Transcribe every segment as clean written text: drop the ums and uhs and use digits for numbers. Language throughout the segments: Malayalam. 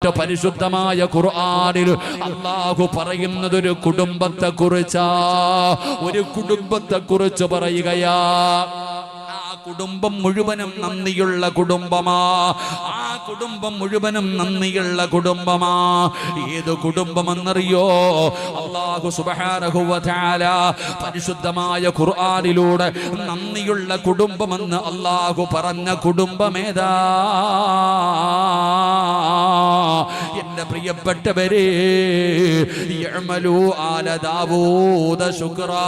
എന്നിട്ട് പരിശുദ്ധമായ ഖുർആനിൽ അല്ലാഹു പറയുന്നത് ഒരു കുടുംബത്തെ കുറിച്ചാ, ഒരു കുടുംബത്തെ കുറിച്ച് പറയുകയാ. കുടുംബം മുഴുവനും നന്ദിയുള്ള കുടുംബമാ. ആ കുടുംബം മുഴുവനും നന്ദിയുള്ള കുടുംബമാ. ഏത് കുടുംബമെന്നറിയോ? അല്ലാഹു സുബ്ഹാനഹു വ തആല പരിശുദ്ധമായ ഖുർആനിലൂടെ നന്ദിയുള്ള കുടുംബമെന്ന് അല്ലാഹു പറഞ്ഞ കുടുംബമേതാ? എന്റെ പ്രിയപ്പെട്ടവരെ, യഅമലു ആല ദാവൂദ ശുക്റാ.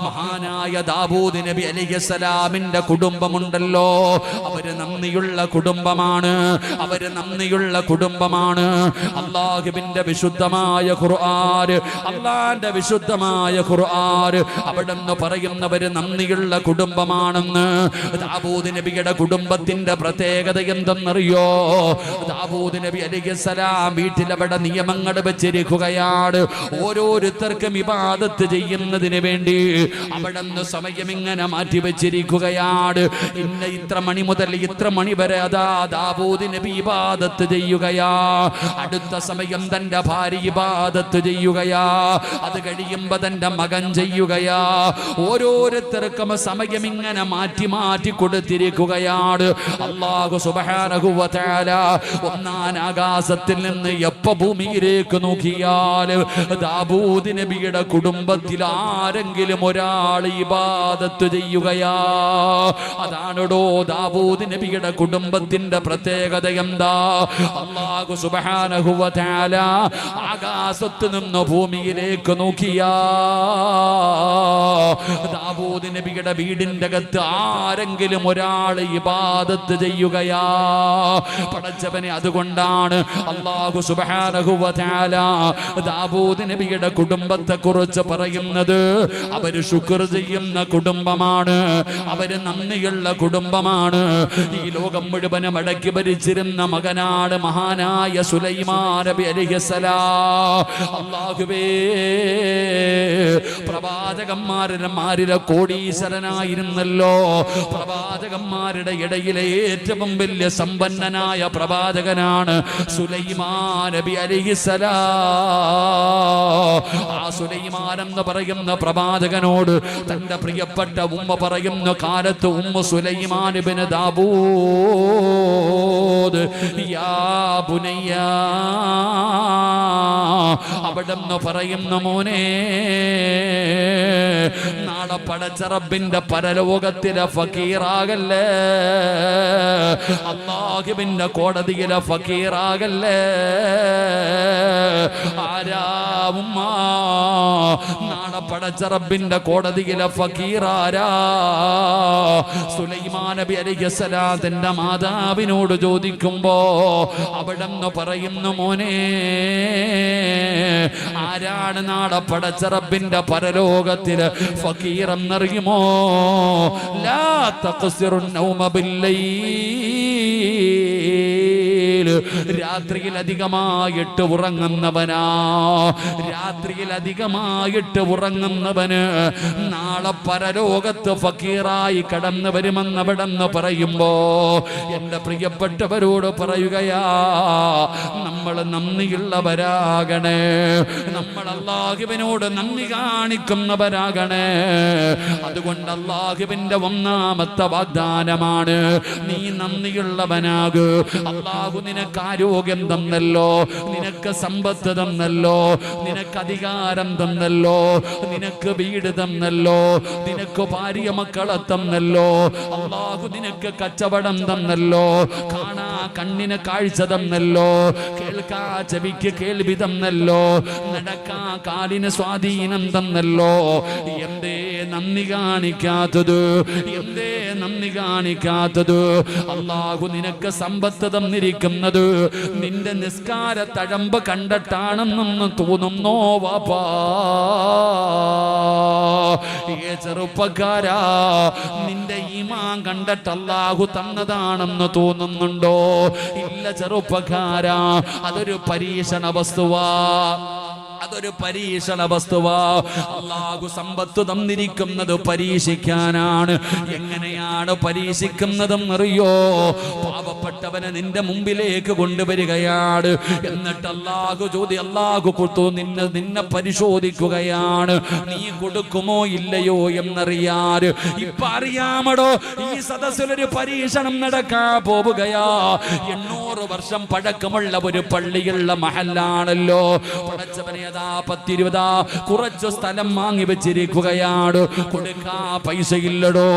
മഹാനായ ദാവൂദ് നബി അലൈഹിസ്സലാമിന്റെ കുടുംബമുണ്ടല്ലോ, അവര് നന്ദിയുള്ള കുടുംബമാണ്. അവര് നന്ദിയുള്ള കുടുംബമാണ്. അല്ലാഹുവിന്റെ വിശുദ്ധമായ ഖുർആൻ, അല്ലാഹുവിന്റെ വിശുദ്ധമായ ഖുർആൻ അവിടെന്ന് പറയുന്നവര് നന്ദിയുള്ള കുടുംബമാണെന്ന്. ദാവൂദ് നബിയുടെ കുടുംബത്തിന്റെ പ്രത്യേകത എന്തെന്നറിയോ? ദാവൂദ് നബി അലൈഹിസ്സലാം വീട്ടിലവിടെ നിയമങ്ങൾ വെച്ചിരിക്കുകയാണ്. ഓരോരുത്തർക്കും ഇബാദത്ത് ചെയ്യുന്നതിന് വേണ്ടി അവിടുന്ന് സമയം ഇങ്ങനെ മാറ്റി വെച്ചിരിക്കുകയാണ്. ഇത്ര മണി മുതൽ ഇത്ര മണി വരെ അതാ ദാവൂദ് നബി ഇബാദത്ത് ചെയ്യുകയാ. അടുത്ത സമയം തന്റെ ഭാര്യ ഇബാദത്ത് ചെയ്യുകയാ. അത് കഴിയുമ്പോ തന്റെ മകൻ ചെയ്യുകയാ. ഓരോരുത്തർക്കും സമയം ഇങ്ങനെ മാറ്റി മാറ്റി കൊടുത്തിരിക്കുകയാണ്. അല്ലാഹു സുബ്ഹാനഹു വ തആല ഒന്നാം ആകാശത്തിൽ നിന്ന് എപ്പോ ഭൂമിയിലേക്ക് നോക്കിയാൽ ദാവൂദ് നബിയുടെ കുടുംബത്തിൽ ആരെങ്കിലും ഒരാൾ ഇബാദത്ത് ചെയ്യുകയാ. അതാണോ ദാവൂദ് നബിയുടെ കുടുംബത്തിന്റെ പ്രത്യേകത. എന്താ? അല്ലാഹു സുബ്ഹാനഹു വ തആല ആകാശത്ത് നിന്ന് ഭൂമിയിലേക്ക് നോക്കിയാ ദാവൂദ് നബിയുടെ വീടിന്റെ അകത്ത് ആരെങ്കിലും ഒരാൾ ഇബാദത്ത് ചെയ്യുകയാ. പടച്ചവനെ, അതുകൊണ്ടാണ് അല്ലാഹു സുബ്ഹാനഹു വ തആല ദാവൂദ് നബിയുടെ കുടുംബത്തെ കുറിച്ച് പറയുന്നത് അവര് ശുക്ർ ചെയ്യുന്ന കുടുംബമാണ്. അവര് നന്ദിയുള്ള കുടുംബമാണ്. ഈ ലോകം മുഴുവനും അടക്കി ഭരിച്ചിരുന്ന മകനാണ് മഹാനായ സുലൈമാൻ നബി അലൈഹിസ്സലാം. അല്ലാഹുവേ, പ്രവാചകന്മാരിലെ കോടീശ്വരനായിരുന്നല്ലോ. പ്രവാചകന്മാരുടെ ഇടയിലെ ഏറ്റവും വലിയ സമ്പന്നനായ പ്രവാചകനാണ് സുലൈമാൻ നബി അലൈഹിസ്സലാം. ആ സുലൈമാൻ എന്ന് പറയുന്ന പ്രവാചകനോട് തന്റെ പ്രിയപ്പെട്ട ഉമ്മ പറയുന്ന കാലത്ത് ഉമ്മ സുലൈമാൻ ഇബ്നു ദാവൂദ് യാ ബുനയ്യ, അവിടെന്ന് പറയുന്ന മോനെ, നാളെ പടച്ച റബ്ബിന്റെ പരലോകത്തിലെ ഫക്കീറാകല്ലേ, അല്ലാഹുവിന്റെ കോടതിയിലെ ഫക്കീറാകല്ലേ. ആരാ ഉമ്മ? നാളെ പടച്ച റബ്ബിന്റെ കോടതിയിലെ ഫക്കീറാരാ? സുലൈമാൻ നബി അലൈഹിസ്സലാം തന്റെ മാതാവിനോട് ചോദിക്കുമ്പോ അവിടെന്ന് പറയുന്നു, മോനെ, ആരാണ് നാളെ പടച്ച റബ്ബിന്റെ പരലോകത്തില് ഫക്കീർ എന്നറിയുമോ? ലാ തഖ്സിറുൻ നൗമ ബില്ലൈൽ, രാത്രിയിൽ അധികമായിട്ട് ഉറങ്ങുന്നവനാ. രാത്രിയിൽ അധികമായിട്ട് ഉറങ്ങുന്നവന് നാളെ പരലോകത്ത് ഫക്കീറായി കടന്നു വരുമെന്നവിടെന്ന് പറയുമ്പോ എന്റെ പ്രിയപ്പെട്ടവരോട് പറയുകയാ, നമ്മൾ നന്ദിയുള്ളവരാകണേ. നമ്മൾ അല്ലാഹുവിനോട് നന്ദി കാണിക്കുന്നവരാകണേ. അതുകൊണ്ട് അല്ലാഹുവിന്റെ ഒന്നാമത്തെ വാഗ്ദാനമാണ്, നീ നന്ദിയുള്ളവനാകൂ. അല്ലാഹു നിനക്ക് ആരോഗ്യം തന്നല്ലോ, നിനക്ക് സമ്പത്ത് തന്നല്ലോ, നിനക്ക് അധികാരം തന്നല്ലോ, നിനക്ക് വീട് തന്നല്ലോ, നിനക്ക് ഭാര്യ മക്കളെ തന്നല്ലോ, അല്ലാഹു നിനക്ക് കച്ചവടം തന്നല്ലോ, കാണാ കണ്ണിന് കാഴ്ച തന്നല്ലോ, കേൾക്കാ ചെവിക്ക് കേൾവി തന്നല്ലോ, നടക്കാ കാലിന് സ്വാധീനം തന്നല്ലോ. എന്തേ നന്ദി കാണിക്കാത്തത്? എന്തേ നന്ദി കാണിക്കാത്തത്? അല്ലാഹു നിനക്ക് സമ്പത്ത് തന്നിരിക്കുന്നത് നിന്റെ നിസ്കാര തഴമ്പ് കണ്ടിട്ടാണെന്നൊന്ന് തോന്നുന്നോ വാപ്പാ? ചെറുപ്പക്കാരാ, നിന്റെ ഈമാൻ കണ്ടിട്ട് അല്ലാഹു തന്നതാണെന്ന് തോന്നുന്നുണ്ടോ? ഇല്ല ചെറുപ്പക്കാരാ, അതൊരു പരീക്ഷണ വസ്തുവാ. അതൊരു പരീക്ഷണ വസ്തുവാ. അല്ലാഹു സമ്പത്ത് തന്നിരിക്കുന്നത് പരീക്ഷിക്കാനാണ്. എങ്ങനെയാണ് പരീക്ഷിക്കുന്നതെന്നറിയോ? പാവപ്പെട്ടവനെ നിന്റെ മുമ്പിലേക്ക് കൊണ്ടുവരികയാണ്. എന്നിട്ട് അല്ലാഹു നിന്നെ പരിശോധിക്കുകയാണ്. നീ കൊടുക്കുമോ ഇല്ലയോ എന്നറിയാൻ. ഇപ്പൊ അറിയാമടോ, ഈ സദസ്സിലൊരു പരീക്ഷണം നടക്കാൻ പോവുകയാ. 800 വർഷം പഴക്കമുള്ള ഒരു പള്ളിയുള്ള മഹല്ലാണല്ലോ. പടച്ചവനേതാ 10-20 കുറച്ച് സ്ഥലം വാങ്ങി വെച്ചിരിക്കുകയാണ്. കൊടുക്കാ പൈസയില്ലടോ.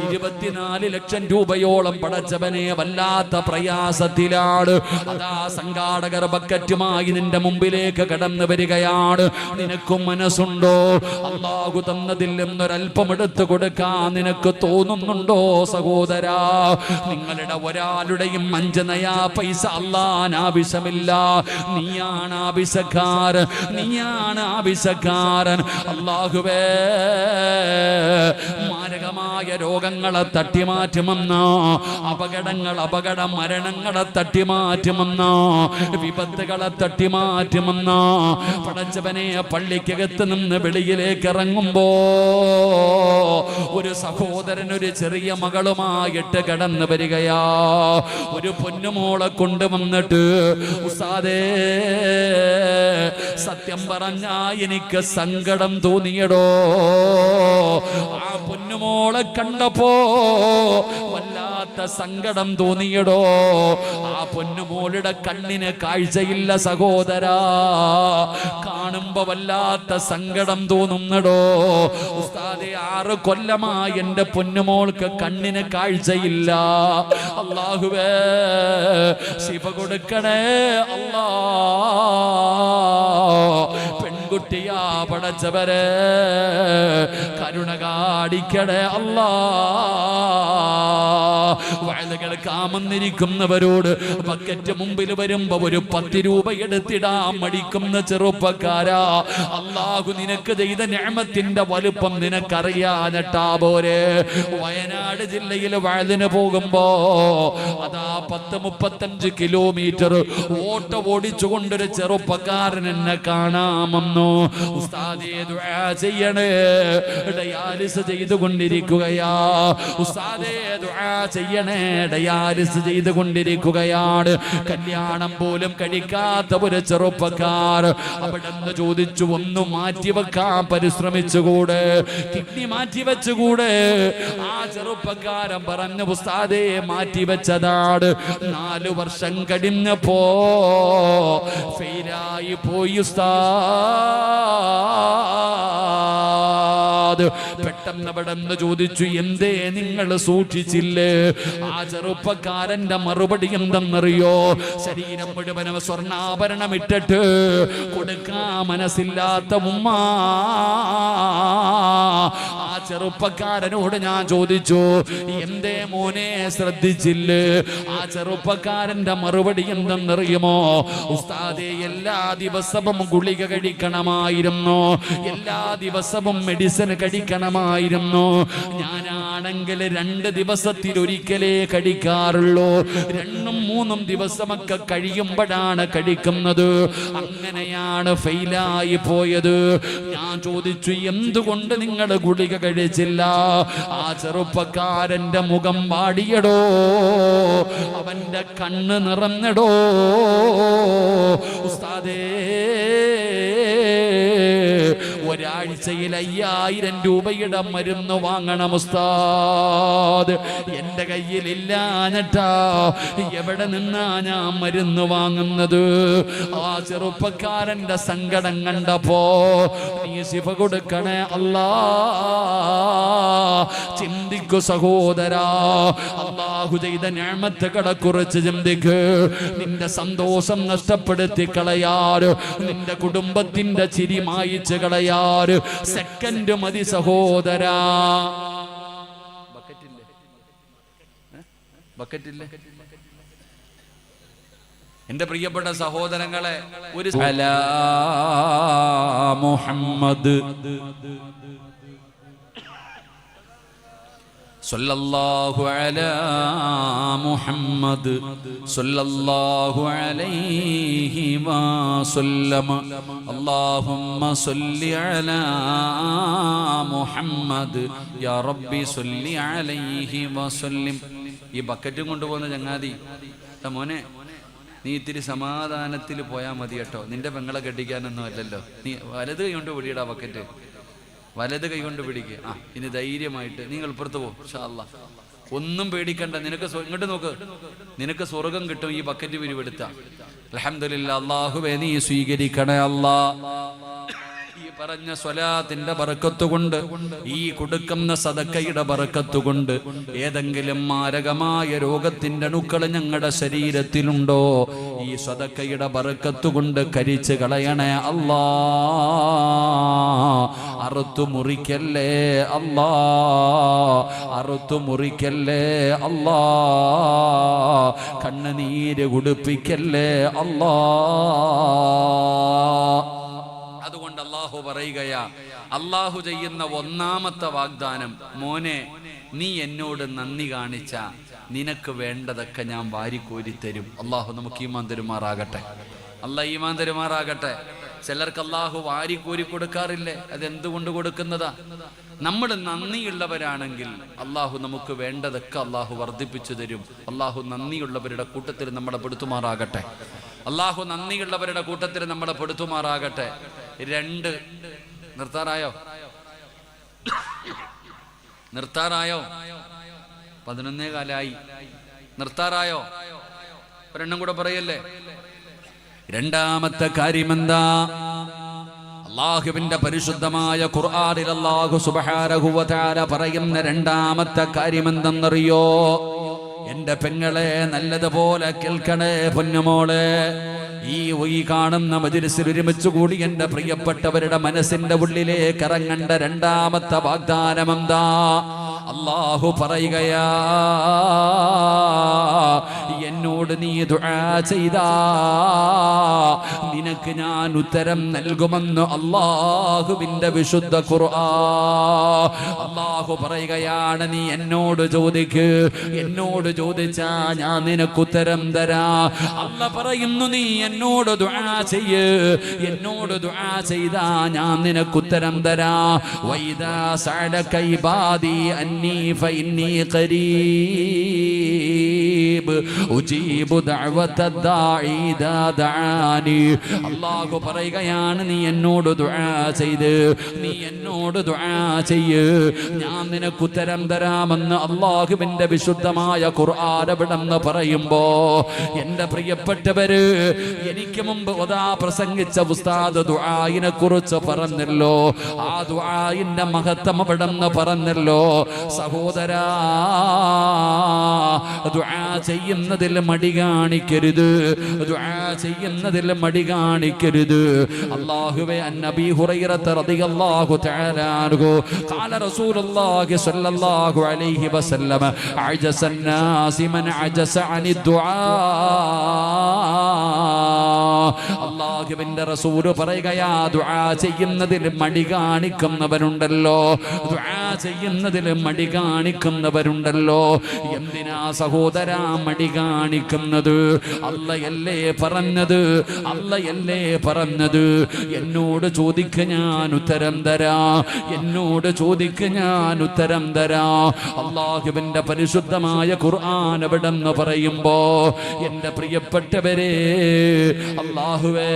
24 ലക്ഷം രൂപയോളം പടച്ചവനെ വല്ലാത്ത പ്രയാസത്തിലാണ്. അതാ സംഘാടകർ ബക്കറ്റുമായി നിന്റെ മുമ്പിലേക്ക് കടന്നു വരികയാണ്. നിനക്കും മനസ്സുണ്ടോ? അല്ലാഹു തന്നതിൽ നിന്നൊരൽപ്പം എടുത്തു കൊടുക്കാൻ നിനക്ക് തോന്നുന്നുണ്ടോ സഹോദരാ? നിങ്ങളുടെ ഒരാളുടെയും 5 നയാ പൈസ അല്ലാഹുവിന് ആവശ്യമില്ല. നീയാണ് ആവശ്യക്കാരൻ, നീയാണ് ആവശ്യക്കാരൻ. അല്ലാഹുവേ, മാരകമായ രോഗങ്ങളെ തട്ടിമാറ്റുമെന്നോ, അപകട മരണങ്ങളെ തട്ടിമാറ്റുമെന്നോ, വിപത്തുകളെ തട്ടിമാറ്റുമെന്നോ. പടച്ചവനെ, പള്ളിക്കകത്ത് നിന്ന് വെളിയിലേക്ക് ഇറങ്ങുമ്പോ ഒരു സഹോദരൻ ഒരു ചെറിയ മകളുമായിട്ട് കടന്നു വരികയാ. ഒരു പൊന്നുമോളെ കൊണ്ടുവന്നിട്ട്, ഉസ്താദേ, സത്യം പറഞ്ഞാ എനിക്ക് സങ്കടം തോന്നിയടോ. ആ പൊന്നുമോളെ കണ്ടപ്പോ വല്ലാത്ത സങ്കടം തോന്നിയടോ. ആ പൊന്നുമോളുടെ കണ്ണിന് കാഴ്ചയില്ല സഹോദരാ. കാണുമ്പോ വല്ലാത്ത സങ്കടം തോന്നുന്നടോ. ഉസ്താദേ, 6 കൊല്ലമായി എന്റെ പൊന്നുമോൾക്ക് കണ്ണിന് കാഴ്ചയില്ല. അല്ലാഹുവേ, ശിഫ കൊടുക്കണേ അല്ലാ. പെൺകുട്ടിയാ പടച്ചവരെ, കരുണ കാണിക്കണേ അല്ലാ. വയലുകൾ കാമെന്നിരിക്കുന്നവരോട് ബക്കറ്റ് മുമ്പിൽ വരുമ്പോ ഒരു 10 രൂപ എടുത്തിടാൻ മടിക്കുന്ന ചെറുപ്പക്കാരാ, അല്ലാഹു നിനക്ക് ചെയ്ത നിഅമത്തിന്റെ വലുപ്പം നിനക്കറിയാനട്ടാ പോരെ. വയനാട് ജില്ലയിൽ വയലിന് പോകുമ്പോ അതാ 10-35 കിലോമീറ്റർ ഓട്ടോ ഓടിച്ചുകൊണ്ടൊരു ചെറുപ്പക്കാരൻ എന്നെ കാണാമെന്നു. ഉസ്താദേ, ദുആ ചെയ്യണേ, ഡയാലിസ് ചെയ്തുകൊണ്ടിരിക്കുകയാ. ഉസ്താദേ, ദുആ ചെയ്യണേ, ഡയാലിസ് ചെയ്തുകൊണ്ടിരിക്കുകയാണ്. കല്യാണം പോലും കഴിക്കാത്ത ഒരു ചെറുപ്പക്കാർ. അവിടെന്ന് ചോദിച്ചു, ഒന്ന് മാറ്റിവെക്കാൻ പരിശ്രമിച്ചുകൂടെ? കിഡ്നി മാറ്റിവെച്ചുകൂടെ? ആ ചെറുപ്പക്കാരൻ പറഞ്ഞു, ഉസ്താദേ, മാറ്റിവെച്ചതാണ്. 4 വർഷം കഴിഞ്ഞപ്പോ ഫെയിലായി പോയി ഉസ്താദ്. പെട്ടെന്ന് അവിടെന്ന് ചോദിച്ചു, എന്തേ നിങ്ങൾ സൂക്ഷിച്ചില്ലേ? ആ ചെറുപ്പക്കാരന്റെ മറുപടി എന്തെന്നറിയോ? ശരീരം മുഴുവനും സ്വർണ്ണാഭരണം ഇട്ടിട്ട് കൊടുക്കാൻ മനസ്സില്ലാത്ത ഉമ്മ. ആ ചെറുപ്പക്കാരനോട് ഞാൻ ചോദിച്ചു, എന്തേ മോനെ ശ്രദ്ധിച്ചില്ലേ? ആ ചെറുപ്പക്കാരന്റെ മറുപടി എന്തെന്നറിയുമോ? ഉസ്താദേ, എല്ലാ ദിവസവും ഗുളിക കഴിക്കണമായിരുന്നു, എല്ലാ ദിവസവും മെഡിസിൻ കഴിക്കണമായിരുന്നു. ഞാനാണെങ്കിൽ 2 ദിവസത്തിലൊരിക്കലേ കഴിക്കാറുള്ളൂ. 2-3 ദിവസമൊക്കെ കഴിയുമ്പോഴാണ് കഴിക്കുന്നത്. അങ്ങനെയാണ് ഫെയിലായി പോയത്. ഞാൻ ചോദിച്ചു, എന്തുകൊണ്ട് നിങ്ങൾ ഗുളിക കഴിച്ചില്ല? ആ ചെറുപ്പക്കാരന്റെ മുഖം വാടിയടോ, അവന്റെ കണ്ണ് നിറഞ്ഞടോ. ഉസ്താദേ, ഒരാഴ്ചയിൽ 5000 രൂപയുടെ മരുന്ന് വാങ്ങണം ഉസ്താദ്. എന്റെ കയ്യിലില്ലാഞ്ഞിട്ടാ എവിടെ നിന്നാ ഞാൻ മരുന്ന് വാങ്ങുന്നത്? ആ ചെറുപ്പക്കാരന്റെ സങ്കടം കണ്ടപ്പോ, നീ ശിഫ കൊടുക്കണേ അല്ലാ. ചിന്തിക്കു സഹോദരാ, അല്ലാഹു ചെയ്ത നിഅമത്തുകളെ കുറിച്ച് ചിന്തിക്ക്. നിന്റെ സന്തോഷം നഷ്ടപ്പെടുത്തി കളയാറ്, നിന്റെ കുടുംബത്തിന്റെ ചിരി മായിച്ച് കളയാറ് സെക്കൻഡ് മതി സഹോദരാ. ബക്കറ്റില്ലേ? എന്റെ പ്രിയപ്പെട്ട സഹോദരങ്ങളെ, ഒരു മുഹമ്മദ് സല്ലല്ലാഹു അലാ മുഹമ്മദ് സല്ലല്ലാഹു അലൈഹി വസല്ലം. അല്ലാഹുമ്മ സല്ലി അലാ മുഹമ്മദ് യാ റബ്ബി സല്ലി അലൈഹി വസല്ലം. ഈ ബക്കറ്റും കൊണ്ടുപോകുന്ന ചങ്ങാതി, മോനെ നീ ഇത്തിരി സമാധാനത്തിൽ പോയാൽ മതി കേട്ടോ, നിന്റെ പെങ്ങളെ കെട്ടിക്കാനൊന്നും അല്ലല്ലോ. നീ വലത് കൈ കൊണ്ട് പിടിയടാ ബക്കറ്റ്, വലത് കൈ കൊണ്ട് പിടിക്കുക. ഇനി ധൈര്യമായിട്ട് നിങ്ങൾ ഇപ്പുറത്ത് പോ. ഇൻഷാ അല്ലാഹ് ഒന്നും പേടിക്കണ്ട. നിനക്ക് ഇങ്ങോട്ട് നോക്ക്, നിനക്ക് സ്വർഗം കിട്ടും ഈ ബക്കറ്റ് പിരിവെടുത്ത. അൽഹംദുലില്ലാ. അല്ലാഹുവേ നീ സ്വീകരിക്കണേ അല്ലാഹ്. ഈ പറഞ്ഞ സ്വലാത്തിന്റെ ബറക്കത്ത് കൊണ്ട്, ഈ കൊടുക്കുന്ന സദക്കയുടെ ബറക്കത്ത് കൊണ്ട് ഏതെങ്കിലും മാരകമായ രോഗത്തിന്റെ അണുക്കൾ ഞങ്ങളുടെ ശരീരത്തിലുണ്ടോ, ഈ സദക്കയുടെ ബറക്കത്ത് കൊണ്ട് കരിച്ച് കളയണേ അല്ലാ. അറുത്തു മുറിക്കല്ലേ അല്ലാ, അറുത്തു മുറിക്കല്ലേ അല്ലാ. കണ്ണുനീര് കുടിപ്പിക്കല്ലേ അല്ലാ. അതുകൊണ്ട് അല്ലാഹു പറയുകയാ, അല്ലാഹു ചെയ്യുന്ന ഒന്നാമത്തെ വാഗ്ദാനം, മോനെ നീ എന്നോട് നന്ദി കാണിച്ച നിനക്ക് വേണ്ടതൊക്കെ ഞാൻ വാരിക്കോരി തരും. അല്ലാഹു നമുക്ക് ഈമാൻ തരുമാറാകട്ടെ. അല്ലാഹ് ഈമാൻ തരുമാറാകട്ടെ. ചിലർക്ക് അല്ലാഹു വാരിക്കോരി കൊടുക്കാറില്ലേ? അതെന്തുകൊണ്ട് കൊടുക്കുന്നതാ? നമ്മൾ നന്ദിയുള്ളവരാണെങ്കിൽ അല്ലാഹു നമുക്ക് വേണ്ടതൊക്കെ അല്ലാഹു വർദ്ധിപ്പിച്ചു തരും. അല്ലാഹു നന്ദിയുള്ളവരുടെ കൂട്ടത്തിൽ നമ്മളെ പെടുത്തുമാറാകട്ടെ. അല്ലാഹു നന്ദിയുള്ളവരുടെ കൂട്ടത്തിൽ നമ്മളെ പെടുത്തുമാറാകട്ടെ. 2 നിർത്താറായോ? നിർത്താറായോ? 11:15 നിർത്താറായോ? ഒരെണ്ണം കൂടെ പറയല്ലേ. രണ്ടാമത്തെ കാര്യമെന്താ? അല്ലാഹുവിന്റെ പരിശുദ്ധമായ ഖുർആനിൽ അല്ലാഹു സുബ്ഹാനഹു വ തആല പറയുന്ന രണ്ടാമത്തെ കാര്യമെന്തെന്നറിയോ? എന്റെ പെങ്ങളെ നല്ലതുപോലെ കേൾക്കണേ പൊന്നുമോളെ. ഈ കാണുന്ന മജ്‌ലിസിൽ ഒരുമിച്ച് കൂടി എന്റെ പ്രിയപ്പെട്ടവരുടെ മനസ്സിന്റെ ഉള്ളിലേക്ക് ഇറങ്ങേണ്ട രണ്ടാമത്തെ വാഗ്ദാനം എന്താ? അല്ലാഹു പറയുകയാ, എന്നോട് നീ ദുആ ചെയ്താ നിനക്ക് ഞാൻ ഉത്തരം നൽകുമെന്ന് അല്ലാഹുവിന്റെ വിശുദ്ധ ഖുർആൻ. അല്ലാഹു പറയുകയാണ്, നീ എന്നോട് ചോദിക്ക്, എന്നോട് ചോദിച്ചാ ഞാൻ നിനക്ക് ഉത്തരം തരാ. അല്ലാഹു പറയുന്നു, നീ എന്നോട് ദുആ ചെയ്യ്, എന്നോട് ദുആ ചെയ്താ ഞാൻ നിനക്ക് ഉത്തരം തരാ. വൈദാ സഅലക ഇബാദി അന്നി ഫഇന്നി ഖരീബ് ഉജീബു ദഅവത ദാഇ ഇദാ ദഅാനി. അല്ലാഹു പറയുകയാണ്, നീ എന്നോട് ദുആ ചെയ്ത്, നീ എന്നോട് ദുആ ചെയ്യ്, ഞാൻ നിനക്ക് ഉത്തരം തരാമെന്ന് അല്ലാഹുവിന്റെ വിശുദ്ധമായ ഖുർആൻ എവിടെന്ന് പറയുമ്പോ, എന്റെ പ്രിയപ്പെട്ടവര്, എനിക്ക് മുമ്പ് പ്രസംഗിച്ച ഉസ്താദ് ദുആയിനെ കുറിച്ച് പറഞ്ഞല്ലോ. ആ ദുആയിന്റെ മഹത്വം എവിടെന്ന് പറഞ്ഞല്ലോ. സഹോദരാ, ദുആ ചെയ്യുന്നതിൽ മടി കാണിക്കരുത്, ദുആ ചെയ്യുന്നതിൽ മടി കാണിക്കരുത്. അല്ലാഹുവേ, നബി ഹുറൈറ റളിയല്ലാഹു തആല അൻഹു ഖാല റസൂലുള്ളാഹി സ്വല്ലല്ലാഹു അലൈഹി വസല്ലം അജസ الناس من عجز عن الدعاء. അല്ലാഹുവിന്റെ റസൂൽ പറയുകയാ, ദുആ ചെയ്യുന്നതിൽ മടി കാണിക്കുന്നവരുണ്ടല്ലോ, ദുആ ചെയ്യുന്നതിൽ മടി കാണിക്കുന്നവരുണ്ടല്ലോ. എന്തിനാ സഹോദരാ മടി കാണിക്കുന്നത്? അല്ലാഹയല്ലേ പറഞ്ഞത്, അല്ലാഹയല്ലേ പറഞ്ഞത്, എന്നോട് ചോദിക്ക് ഞാൻ ഉത്തരം തരാ, എന്നോട് ചോദിക്ക് ഞാൻ ഉത്തരം തരാ. അല്ലാഹുവിന്റെ പരിശുദ്ധമായ ഖുർആൻ എവിടെന്ന് പറയുമ്പോ, എന്റെ പ്രിയപ്പെട്ടവരെ, അല്ലാഹുവേ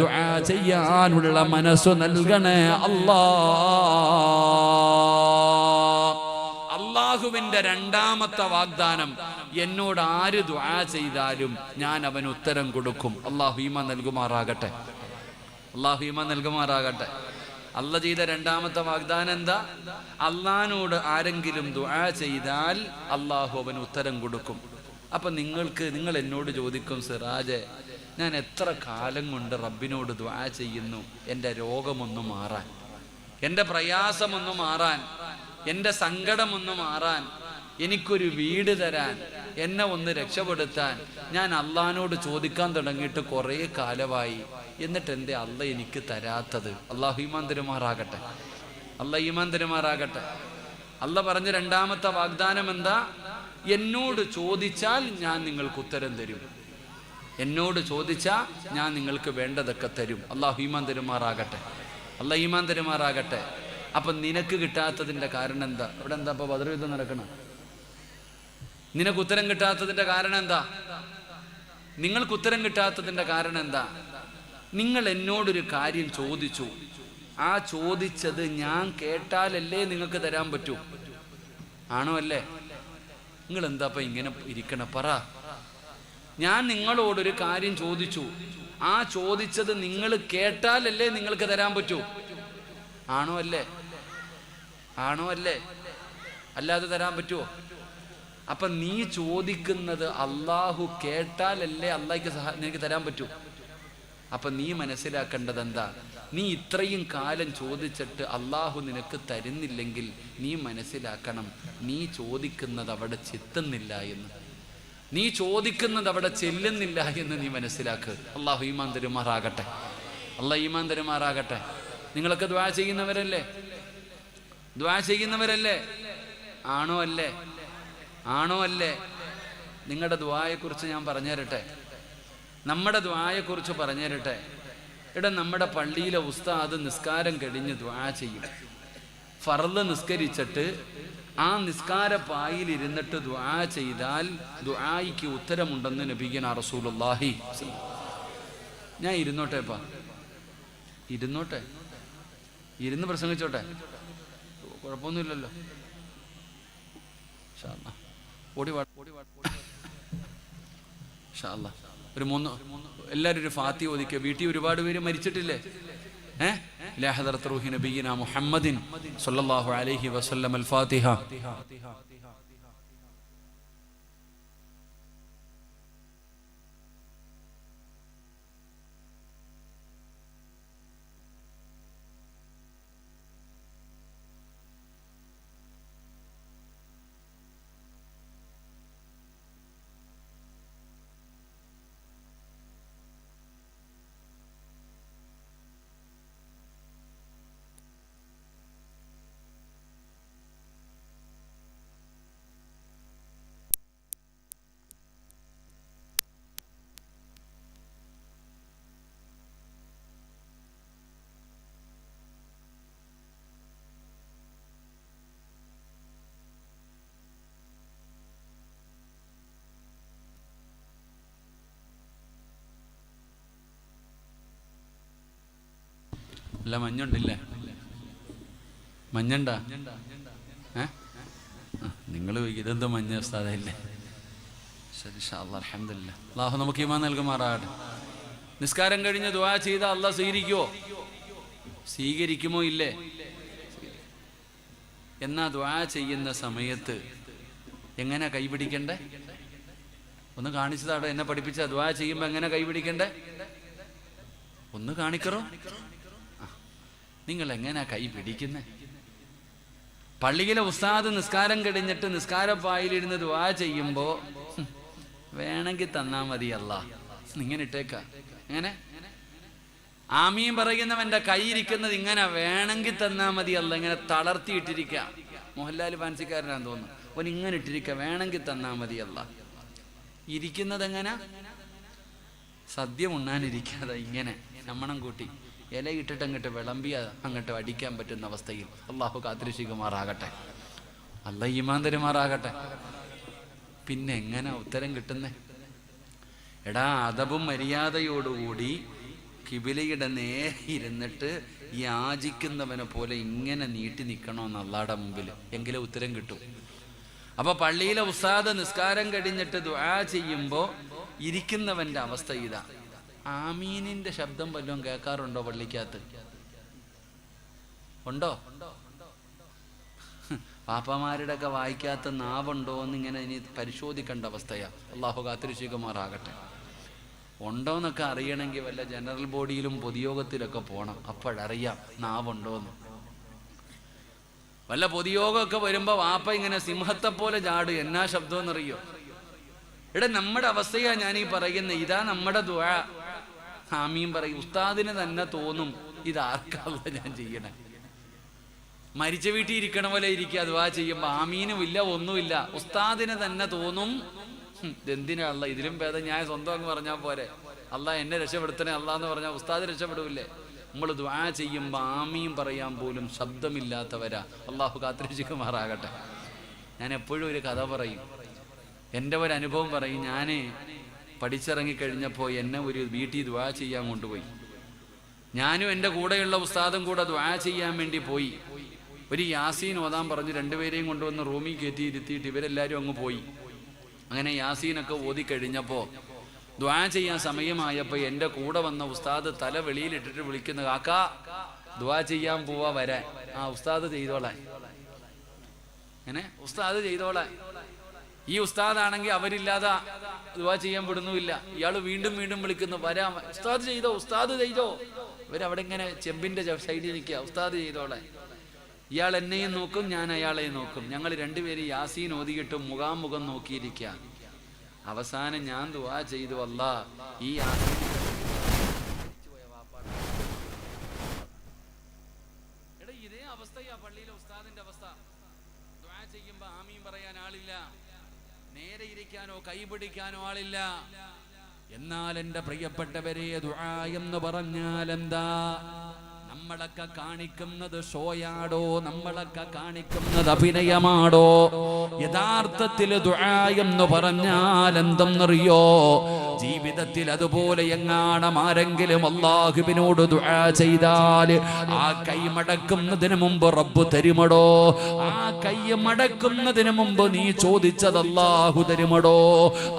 ദുആ ചെയ്യാനുള്ള മനസ്സ് നൽകണേ അല്ലാ. അല്ലാഹുവിന്റെ രണ്ടാമത്തെ വാഗ്ദാനം, എന്നോട് ആര് ദുആ ചെയ്താലും ഞാൻ അവന് ഉത്തരം കൊടുക്കും. അല്ലാഹു ഈമാൻ നൽകുമാറാകട്ടെ, അല്ലാഹു ഈമാൻ നൽകുമാറാകട്ടെ. അല്ല ചെയ്ത രണ്ടാമത്തെ വാഗ്ദാനം എന്താ? അല്ലാഹുവിനോട് ആരെങ്കിലും ദുആ ചെയ്താൽ അല്ലാഹു അവന് ഉത്തരം കൊടുക്കും. അപ്പൊ നിങ്ങൾ എന്നോട് ചോദിക്കും, സിറാജെ, ഞാൻ എത്ര കാലം കൊണ്ട് റബ്ബിനോട് ദുആ ചെയ്യുന്നു എൻ്റെ രോഗമൊന്നു മാറാൻ, എൻ്റെ പ്രയാസമൊന്നു മാറാൻ, എൻ്റെ സങ്കടമൊന്നു മാറാൻ, എനിക്കൊരു വീട് തരാൻ, എന്നെ ഒന്ന് രക്ഷപ്പെടുത്താൻ ഞാൻ അള്ളാഹിനോട് ചോദിക്കാൻ തുടങ്ങിയിട്ട് കുറേ കാലമായി, എന്നിട്ട് എന്തേ അല്ല എനിക്ക് തരാത്തത്? അള്ളാഹു ഈമാൻ തരുമാറാകട്ടെ, അള്ളാഹ് ഈമാൻ തരുമാറാകട്ടെ. അല്ല പറഞ്ഞ രണ്ടാമത്തെ വാഗ്ദാനം എന്താ? എന്നോട് ചോദിച്ചാൽ ഞാൻ നിങ്ങൾക്ക് ഉത്തരം തരും. എന്നോട് ചോദിച്ചാൽ ഞാൻ നിങ്ങൾക്ക് വേണ്ടതൊക്കെ തരും. അള്ളാഹു ഈമാൻ തരുമാറാകട്ടെ. അള്ളാഹ് ഈമാൻ തരുമാറാകട്ടെ. അപ്പൊ നിനക്ക് കിട്ടാത്തതിന്റെ കാരണം എന്താ? ഇവിടെ എന്താ ഇപ്പൊ ബദർ യുദ്ധം നടക്കണം? നിനക്ക് ഉത്തരം കിട്ടാത്തതിന്റെ കാരണം എന്താ? നിങ്ങൾക്ക് ഉത്തരം കിട്ടാത്തതിന്റെ കാരണം എന്താ? നിങ്ങൾ എന്നോടൊരു കാര്യം ചോദിച്ചു, ആ ചോദിച്ചത് ഞാൻ കേട്ടാലല്ലേ നിങ്ങൾക്ക് തരാൻ പറ്റൂ? ആണോ അല്ലേ? നിങ്ങൾ എന്താ ഇപ്പൊ ഇങ്ങനെ ഇരിക്കണം? പറ. ഞാൻ നിങ്ങളോടൊരു കാര്യം ചോദിച്ചു, ആ ചോദിച്ചത് നിങ്ങൾ കേട്ടാലല്ലേ നിങ്ങൾക്ക് തരാൻ പറ്റൂ? ആണോ അല്ലേ? ആണോ അല്ലേ? അല്ലാതെ തരാൻ പറ്റുമോ? അപ്പൊ നീ ചോദിക്കുന്നത് അള്ളാഹു കേട്ടാലല്ലേ അള്ളാഹ്ക്ക് നിനക്ക് തരാൻ പറ്റൂ. അപ്പൊ നീ മനസ്സിലാക്കേണ്ടത് എന്താ? നീ ഇത്രയും കാലം ചോദിച്ചിട്ട് അള്ളാഹു നിനക്ക് തരുന്നില്ലെങ്കിൽ നീ മനസ്സിലാക്കണം, നീ ചോദിക്കുന്നത് അവിടെ ചെത്തുന്നില്ല എന്ന്, നീ ചോദിക്കുന്നത് അവിടെ ചെല്ലുന്നില്ല എന്ന് നീ മനസ്സിലാക്ക്. അള്ളാഹു ഈമാൻ തരുമാറാകട്ടെ. അള്ളാഹ് ഈമാൻ തരുമാറാകട്ടെ. നിങ്ങളൊക്കെ ദുആ ചെയ്യുന്നവരല്ലേ? ദുആ ചെയ്യുന്നവരല്ലേ? ആണോ അല്ലേ? ആണോ അല്ലേ? നിങ്ങളുടെ ദുആയെക്കുറിച്ച് ഞാൻ പറഞ്ഞു തരട്ടെ. നമ്മുടെ ദുആയെക്കുറിച്ച് പറഞ്ഞു തരട്ടെ. ഇവിടെ നമ്മുടെ പള്ളിയിലെ ഉസ്താദ് നിസ്കാരം കഴിഞ്ഞ് ദുആ ചെയ്യും. ഫർള് നിസ്കരിച്ചിട്ട് ആ നിസ്കാര പായിലിരുന്നിട്ട് ദുആ ചെയ്താൽ ദുആയ്ക്ക് ഉത്തരമുണ്ടെന്ന് നബിയുനാ റസൂലുള്ളാഹി. ഞാൻ ഇരുന്നോട്ടെപ്പാ, ഇരുന്നോട്ടെ, ഇരുന്ന് പ്രസംഗിച്ചോട്ടെ, കുഴപ്പമൊന്നുമില്ലല്ലോ. ഓടി വാ, ഒരു എല്ലാവരും ഒരു ഫാത്തിഹ ഓദിക്കുക. വീട്ടിൽ ഒരുപാട് പേര് മരിച്ചിട്ടില്ലേ? ഇലാ ഹദറത്ത് റൂഹി നബിയിനാ മുഹമ്മദിൻ സ്വല്ലല്ലാഹു അലൈഹി വസല്ലം. അൽ ഫാത്തിഹ. അല്ല മഞ്ഞുണ്ടില്ലേ? മഞ്ഞുണ്ടാ? നിങ്ങൾ ഇതെന്തോ മഞ്ഞ ഉസ്താദല്ലേ? ശരി, അൽഹംദുലില്ലാഹ്. അല്ലാഹു നമുക്ക് ഈമാൻ നൽകുമാറാകട്ടെ. നിസ്കാരം കഴിഞ്ഞ് ദുആ ചെയ്താൽ അല്ലാഹ് സ്വീകരിക്കുമോ? സ്വീകരിക്കുമോ? ഇല്ലേ? എന്നാ ദുആ ചെയ്യുന്ന സമയത്ത് എങ്ങനെ കൈപിടിക്കണ്ടേ? ഒന്ന് കാണിച്ചതാടോ. എന്നെ പഠിപ്പിച്ച ദുആ ചെയ്യുമ്പോ എങ്ങനെ കൈപിടിക്കണ്ടേ? ഒന്ന് കാണിക്കറോ? നിങ്ങൾ എങ്ങനെയാ കൈ പിടിക്കുന്നേ? പള്ളിയിലെ ഉസ്താദ് നിസ്കാരം കഴിഞ്ഞിട്ട് നിസ്കാരപ്പായിലിരുന്ന് ദുആ ചെയ്യുമ്പോ വേണമെങ്കിൽ തന്നാ മതി അല്ലാഹ്, ഇങ്ങനെ ഇട്ടേക്ക. എങ്ങനെ ആമീൻ പറയുന്നവന്റെ കൈ ഇരിക്കുന്നത് ഇങ്ങനെ, വേണമെങ്കിൽ തന്നാ മതി അല്ലാഹ്. ഇങ്ങനെ തളർത്തിയിട്ടിരിക്ക. മോഹൻലാൽ ഫാൻസിക്കാരനാന്ന് തോന്നുന്നു. ഓൻ ഇങ്ങനെ ഇട്ടിരിക്ക, വേണമെങ്കിൽ തന്നാ മതി അല്ലാഹ്. ഇരിക്കുന്നത് എങ്ങനെ? സദ്യ ഉണ്ണാനിരിക്കാതെ ഇങ്ങനെ നമ്മണം കൂട്ടി ഇല ഇട്ടിട്ട് അങ്ങോട്ട് വിളമ്പിയ അങ്ങോട്ട് അടിക്കാൻ പറ്റുന്ന അവസ്ഥയിൽ അള്ളാഹു കാത്തിരക്ഷിക്കുമാറാകട്ടെ. അല്ലാഹ് ഈമാൻ തരുമാറാകട്ടെ. പിന്നെ എങ്ങനെ ഉത്തരം കിട്ടുന്നേ? എടാ, അദബും മര്യാദയോടുകൂടി കിബിലയുടെ നേരെ ഇരുന്നിട്ട് യാചിക്കുന്നവനെ പോലെ ഇങ്ങനെ നീട്ടി നിൽക്കണമെന്ന് അള്ളാഹുടെ മുമ്പിൽ, എങ്കിലേ ഉത്തരം കിട്ടും. അപ്പൊ പള്ളിയിലെ ഉസ്താദ് നിസ്കാരം കഴിഞ്ഞിട്ട് ദുആ ചെയ്യുമ്പോ ഇരിക്കുന്നവന്റെ അവസ്ഥ ഇതാ. ആമീനിന്റെ ശബ്ദം വല്ലതും കേൾക്കാറുണ്ടോ പള്ളിക്കകത്ത്? ഉണ്ടോ? പാപ്പമാരുടെ ഒക്കെ വായിക്കാത്ത നാവുണ്ടോ എന്നിങ്ങനെ ഇനി പരിശോധിക്കേണ്ട അവസ്ഥയാ. അള്ളാഹു കാത്തിരക്ഷിക്കുമാറാകട്ടെ. ഉണ്ടോന്നൊക്കെ അറിയണമെങ്കിൽ വല്ല ജനറൽ ബോഡിയിലും പൊതുയോഗത്തിലൊക്കെ പോകണം, അപ്പോഴറിയാം നാവുണ്ടോന്ന്. വല്ല പൊതുയോഗമൊക്കെ വരുമ്പോ വാപ്പ ഇങ്ങനെ സിംഹത്തെ പോലെ ചാടും. എന്നാ ശബ്ദം എന്നറിയോ? ഇവിടെ നമ്മുടെ അവസ്ഥയാ ഞാനീ പറയുന്നത്. ഇതാ നമ്മുടെ ദുആ. ആമീൻ പറയും. ഉസ്താദിന് തന്നെ തോന്നും ഇതാർക്കല്ല ഞാൻ ചെയ്യണേ. മരിച്ച വീട്ടിൽ ഇരിക്കണ പോലെ ഇരിക്കുക ദുആ ചെയ്യുമ്പോൾ. ആമീനും ഇല്ല, ഒന്നുമില്ല. ഉസ്താദിന് തന്നെ തോന്നും എന്തിനാ അല്ലാ, ഇതിലും ഭേദം ഞാൻ സ്വന്തം അങ്ങ് പറഞ്ഞാൽ പോരെ, അല്ലാ എന്നെ രക്ഷപ്പെടുത്തണേ അല്ലാ എന്ന് പറഞ്ഞാൽ ഉസ്താദ് രക്ഷപ്പെടൂല്ലേ? നമ്മൾ ദുആ ചെയ്യുമ്പോൾ ആമീൻ പറയാൻ പോലും ശബ്ദമില്ലാത്തവരാ. അള്ളാഹു കാത്തിരക്ഷിക്കുമാറാകട്ടെ. ഞാൻ എപ്പോഴും ഒരു കഥ പറയും, എൻ്റെ ഒരു അനുഭവം പറയും. ഞാൻ പഠിച്ചിറങ്ങിക്കഴിഞ്ഞപ്പോൾ എന്നെ ഒരു വീട്ടിൽ ദുആ ചെയ്യാൻ കൊണ്ടുപോയി. ഞാനും എൻ്റെ കൂടെയുള്ള ഉസ്താദും കൂടെ ദുആ ചെയ്യാൻ വേണ്ടി പോയി. ഒരു യാസീൻ ഓതാൻ പറഞ്ഞ് രണ്ടുപേരെയും കൊണ്ടുവന്ന് റൂമിൽ കയറ്റി ഇരുത്തിയിട്ട് ഇവരെല്ലാവരും അങ്ങ് പോയി. അങ്ങനെ യാസീനൊക്കെ ഓതിക്കഴിഞ്ഞപ്പോൾ ദുആ ചെയ്യാൻ സമയമായപ്പോൾ എൻ്റെ കൂടെ വന്ന ഉസ്താദ് തല വെളിയിലിട്ടിട്ട് വിളിക്കുന്നു, കാക്കാ ദുആ ചെയ്യാൻ പോവാ വരാൻ. ആ ഉസ്താദ് ചെയ്തോളാൻ. അങ്ങനെ ഉസ്താദ് ചെയ്തോളാൻ. ഈ ഉസ്താദാണെങ്കിൽ അവരില്ലാതെ ദുആ ചെയ്യാൻ വിടുന്നുമില്ല. ഇയാൾ വീണ്ടും വീണ്ടും വിളിക്കുന്നു, വരാം ഉസ്താദ് ചെയ്തോ, ഉസ്താദ് ചെയ്തോ. ഇവരവിടെ ഇങ്ങനെ ചെമ്പിന്റെ സൈഡിൽ നിൽക്കുക, ഉസ്താദ് ചെയ്തോളെ. ഇയാൾ എന്നെയും നോക്കും, ഞാൻ അയാളെയും നോക്കും. ഞങ്ങൾ രണ്ടുപേരും യാസീൻ ഓതിയിട്ട് മുഖാമുഖം നോക്കിയിരിക്കുക. അവസാനം ഞാൻ ദുആ ചെയ്തു, അല്ലാ ഈ ഇതേ അവസ്ഥയാ പള്ളിയിലെ ഉസ്താദിന്റെ അവസ്ഥ. ദുആ ചെയ്യുമ്പോ ആമീൻ പറയാൻ ആളില്ല, നേരെ ഇരിക്കാനോ കൈപിടിക്കാനോ ആളില്ല. എന്നാൽ എൻ്റെ പ്രിയപ്പെട്ടവരെ, ദുആ എന്ന് പറഞ്ഞാൽ എന്താ? നമ്മളൊക്കെ കാണിക്കുന്നത് ഷോയാടോ? നമ്മളൊക്കെ കാണിക്കുന്നത് അഭിനയമാടോ? യഥാർത്ഥത്തിൽ ദുആ എന്ന് പറഞ്ഞാൽ എന്തെന്നറിയോ? ജീവിതത്തിൽ അതുപോലെ എങ്ങാണം ആരെങ്കിലും അല്ലാഹുവിനോട് ദുആ ചെയ്താൽ ആ കൈ മടക്കുന്നതിന് മുമ്പ് റബ്ബ് തരുമടോ? ആ കൈ മടക്കുന്നതിന് മുമ്പ് നീ ചോദിച്ചത് അല്ലാഹു തരുമടോ?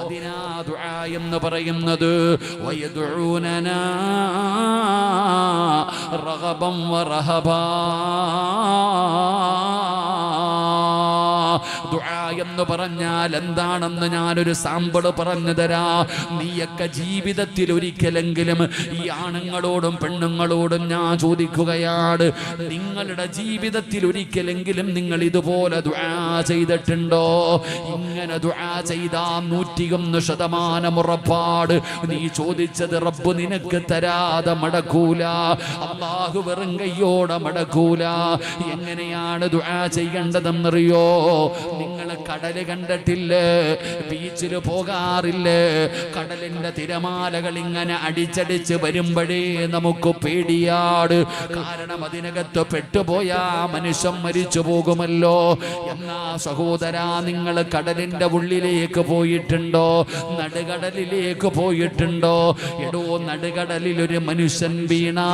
അതിനാ ദുആ എന്ന് പറയുന്നത്. വയദുഊനനാ റഗബൻ വറഹബാ. ദുആ എന്ന് പറഞ്ഞാൽ എന്താണെന്ന് ഞാനൊരു സാമ്പിൾ പറഞ്ഞു തരാ. നീയൊക്കെ ജീവിതത്തിൽ ഒരിക്കലെങ്കിലും ഈ ആണുങ്ങളോടും പെണ്ണുങ്ങളോടും ഞാൻ ചോദിക്കുകയാണ്, നിങ്ങളുടെ ജീവിതത്തിൽ ഒരിക്കലെങ്കിലും നിങ്ങൾ ഇതുപോലെ ദുആ ചെയ്തിട്ടുണ്ടോ? ഇങ്ങനെ ദുആ ചെയ്താ 101% ഉറപ്പാട് നീ ചോദിച്ചത് റബ്ബ് നിനക്ക് തരാതെ മടക്കൂല. അല്ലാഹു വെറും കയ്യോടെ മടക്കൂല. എങ്ങനെയാണ് ദുആ ചെയ്യേണ്ടതെന്നറിയോ? നിങ്ങൾ കടല് കണ്ടിട്ടില്ലേ? ബീച്ചിൽ പോകാറില്ലേ? കടലിന്റെ തിരമാലകൾ ഇങ്ങനെ അടിച്ചടിച്ച് വരുമ്പോഴേ നമുക്ക് പേടിയാട്. കാരണം അതിനകത്ത് പെട്ടുപോയാ മനുഷ്യൻ മരിച്ചു പോകുമല്ലോ. എന്നാ സഹോദരാ, നിങ്ങൾ കടലിന്റെ ഉള്ളിലേക്ക് പോയിട്ടുണ്ടോ? നടുകടലിലേക്ക് പോയിട്ടുണ്ടോ? എടോ, നടുകടലിൽ ഒരു മനുഷ്യൻ വീണാ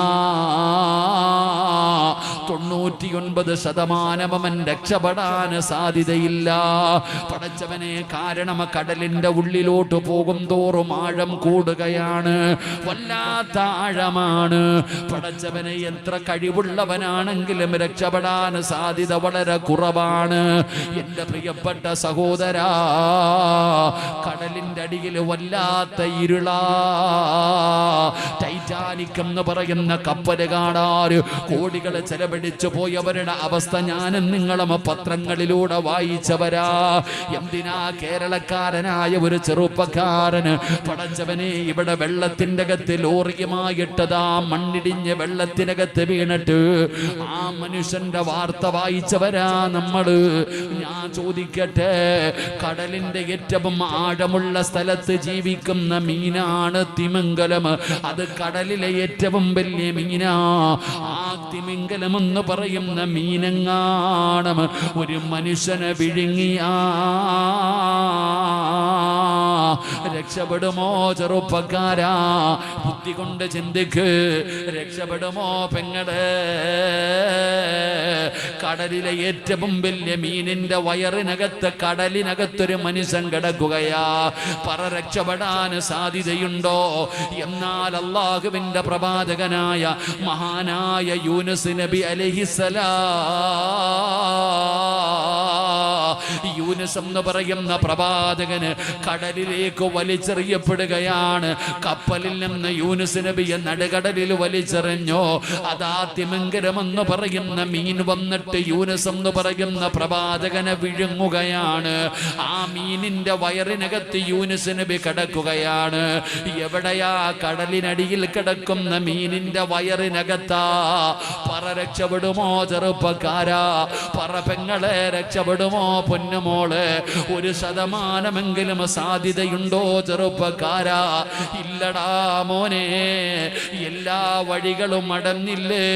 99% അവൻ രക്ഷപ്പെടാൻ സാധ്യതയില്ല. പടച്ചവനെ, കാരണം കടലിന്റെ ഉള്ളിലോട്ട് പോകും തോറും ആഴം കൂടുകയാണ്. വല്ലാത്ത ആഴമാണ്. പടച്ചവനെ, എത്ര കഴിവുള്ളവനാണെങ്കിലും രക്ഷപ്പെടാൻ സാധ്യത വളരെ കുറവാണ്. എന്റെ പ്രിയപ്പെട്ട സഹോദരാ, കടലിന്റെ അടിയിൽ വല്ലാത്ത ഇരുളാ. ടൈറ്റാനിക് എന്ന് പറയുന്ന കപ്പല് കാണാൻ കോടികൾ ചെലവഴിച്ചു പോയവരുടെ അവസ്ഥ ഞാനും നിങ്ങളും പത്രങ്ങളിലൂടെ വായിച്ചവരാ. എന്തിനാ കേരളക്കാരനായ ഒരു ചെറുപ്പക്കാരന് പടച്ചവനെ ഇവിടെ വെള്ളത്തിന്റെ അകത്ത് ലോറിയുമായിട്ടതാ മണ്ണിടിഞ്ഞ് വെള്ളത്തിനകത്ത് വീണിട്ട് ആ മനുഷ്യന്റെ വാർത്ത വായിച്ചവരാ നമ്മള്. ഞാൻ ചോദിക്കട്ടെ, കടലിന്റെ ഏറ്റവും ആഴമുള്ള സ്ഥലത്ത് ജീവിക്കുന്ന മീനാണ് തിമിംഗലം. അത് കടലിലെ ഏറ്റവും വലിയ മീനാ. ആ തിമിംഗലം എന്ന് പറയുന്ന മീനെങ്ങാണം ഒരു മനുഷ്യനെ വിഴുങ്ങിയാ രക്ഷപ്പെടുമോ ചെറുപ്പക്കാരാ? ബുദ്ധി കൊണ്ട് ചിന്തിക്ക്. രക്ഷപ്പെടുമോ പെങ്ങളെ? കടലിലെ ഏറ്റവും വലിയ മീനിന്റെ വയറിനകത്ത് കടലിനകത്തൊരു മനുഷ്യൻ കിടക്കുകയാ. പറ, രക്ഷപ്പെടാൻ സാധ്യതയുണ്ടോ? എന്നാൽ അല്ലാഹുവിന്റെ പ്രവാചകനായ മഹാനായ യൂനുസ് നബി അലൈഹിസ്സലാം യൂനുസ് എന്ന് പറയുന്ന പ്രവാചകന് കടലിലേക്ക് വലിച്ചെറിയപ്പെടുകയാണ്. കപ്പലിൽ നിന്ന് യൂനുസ് നബിയെ നടുകടലിൽ വലിച്ചെറിഞ്ഞു. അതാ തിമിംഗലം എന്ന് പറയുന്ന മീൻ വന്നിട്ട് യൂനുസ് എന്ന് പറയുന്ന പ്രവാചകനെ വിഴുങ്ങുകയാണ്. ആ മീനിന്റെ വയറിനകത്ത് യൂനുസ് നബി കിടക്കുകയാണ്. എവിടെയാ? കടലിനടിയിൽ കിടക്കുന്ന മീനിന്റെ വയറിനകത്താ. പറ രക്ഷപ്പെടുമോ ചെറുപ്പക്കാരാ? പറ പെങ്ങളെ രക്ഷപ്പെടുമോ പൊന്നുമോള്? 1% സാധ്യതയുണ്ടോ ചെറുപ്പക്കാരാ? ഇല്ലടാ മോനെ. എല്ലാ വഴികളും അടഞ്ഞില്ലേ?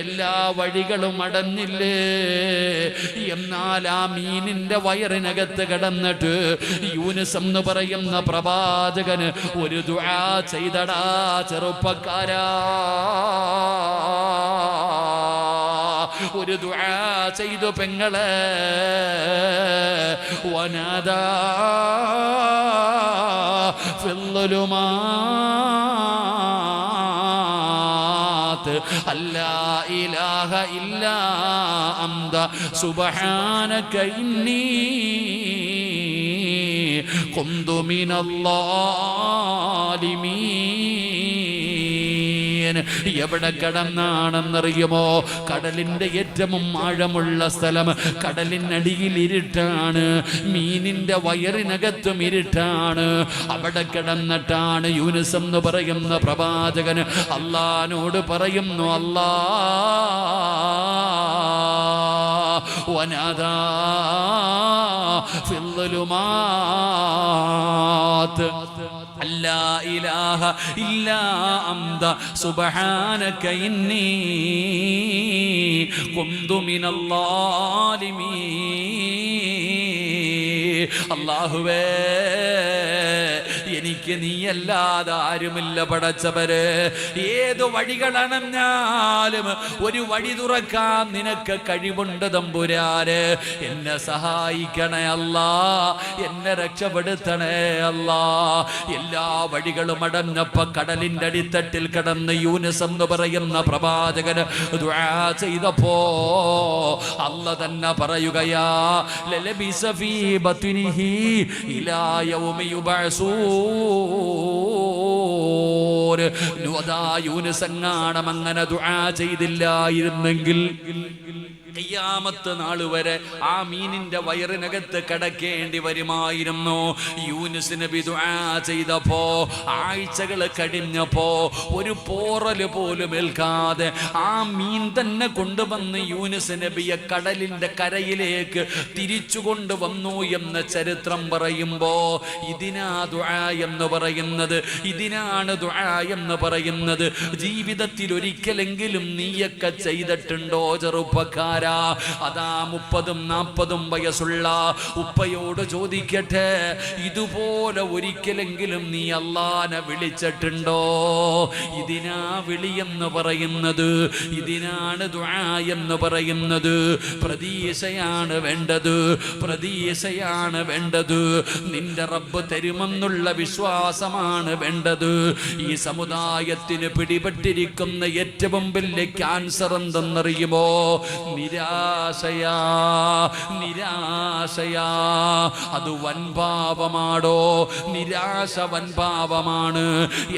എല്ലാ വഴികളും അടഞ്ഞില്ലേ? എന്നാൽ ആ മീനിന്റെ വയറിനകത്ത് കിടന്നിട്ട് യൂനുസ് എന്ന് പറയുന്ന പ്രവാചകന് ഒരു ദുആ ചെയ്തടാ ചെറുപ്പക്കാരാ. ഒരു ദുആ ചെയ്തു പെങ്ങളെ. വനാദാ ഫിൽളുലുമാത് അല്ലാ ഇലാഹ ഇല്ലാ അന്ത സുബ്ഹാനക ഇന്നി കുന്തു മിനല്ലാലിമീൻ. എവിടെ കിടന്നാണെന്നറിയുമോ? കടലിന്റെ ഏറ്റവും ആഴമുള്ള സ്ഥലം. കടലിനടിയിൽ ഇരുട്ടാണ്. മീനിന്റെ വയറിനകത്തും ഇരുട്ടാണ്. അവിടെ കിടന്നിട്ടാണ് യൂനുസ് എന്ന് പറയുന്ന പ്രവാചകൻ അല്ലാഹുവോട് പറയുന്നു, അല്ലാ വനാദാ ഫിൽളുലുമാത് അല്ലാ ഇലാഹ ഇല്ലാ അന്ത സുബ്ഹാനക ഇന്നി കുന്തു മിനല്ലാലിമീൻ. അല്ലാഹുവേ, എനിക്ക് നീയല്ലാതെ ആരുമില്ല പടച്ചവര്. ഏതു വഴികളണഞ്ഞാലും ഒരു വഴി തുറക്കാൻ നിനക്ക് കഴിവുണ്ട് തമ്പുരാന്. എന്നെ സഹായിക്കണേ അല്ലാ, എന്നെ രക്ഷപ്പെടുത്തണേ അല്ലാ. എല്ലാ വഴികളും അടഞ്ഞപ്പോ കടലിന്റെ അടിത്തട്ടിൽ കിടന്ന് യൂനുസ് എന്ന് പറയുന്ന പ്രവാചകന് ദുആ ചെയ്തപ്പോ അല്ലാഹ് തന്നെ പറയുകയാ, ലലബിസ ഫീ ബത്നിഹി ഇലാ യൗമി യുബഅസൂൻ. യൂനുസ് എങ്ങാണം അങ്ങനെ ദുആ ചെയ്തില്ലായിരുന്നെങ്കിൽ ഖിയാമത്ത് നാൾ വരെ ആ മീനിന്റെ വയറിനകത്ത് കിടക്കേണ്ടി വരുമായിരുന്നു. യൂനുസ് നബി ദുആ ചെയ്തപ്പോ ആഴ്ചകൾ കഴിഞ്ഞപ്പോ ഒരു പോറല് പോലും ഏൽക്കാതെ ആ മീൻ തന്നെ കൊണ്ടുവന്ന് യൂനുസ് നബിയെ കടലിന്റെ കരയിലേക്ക് തിരിച്ചു കൊണ്ടുവന്നു എന്ന് ചരിത്രം പറയുമ്പോ ഇതിനാ ദുആ എന്ന് പറയുന്നത്. ഇതിനാണ് ദുആ എന്ന് പറയുന്നത്. ജീവിതത്തിൽ ഒരിക്കലെങ്കിലും നീയൊക്കെ ചെയ്തിട്ടുണ്ടോ ചെറുപ്പക്കാരാ? അതാ 30-40 വയസ്സുള്ള ഉപ്പയോട് ചോദിക്കട്ടെ, ഇതുപോലെ ഒരിക്കലെങ്കിലും നീ അല്ലാഹനെ വിളിച്ചിട്ടുണ്ടോ? ഇതിനാ വിളിയെന്ന് പറയുന്നത്. ഇതിനാണ് ദുആ എന്ന് പറയുന്നത്. പ്രതീക്ഷയാണ് വേണ്ടത്, പ്രതീക്ഷയാണ് വേണ്ടത്. നിന്റെ റബ്ബ് തരുമെന്നുള്ള വിശ്വാസമാണ് വേണ്ടത്. ഈ സമുദായത്തിന് പിടിപെട്ടിരിക്കുന്ന ഏറ്റവും വലിയ ക്യാൻസർ എന്തെന്നറിയുമോ? നിരാശയാ, നിരാശയാ. അത് വൻപാപമാടോ? നിരാശ വൻപാപമാണ്.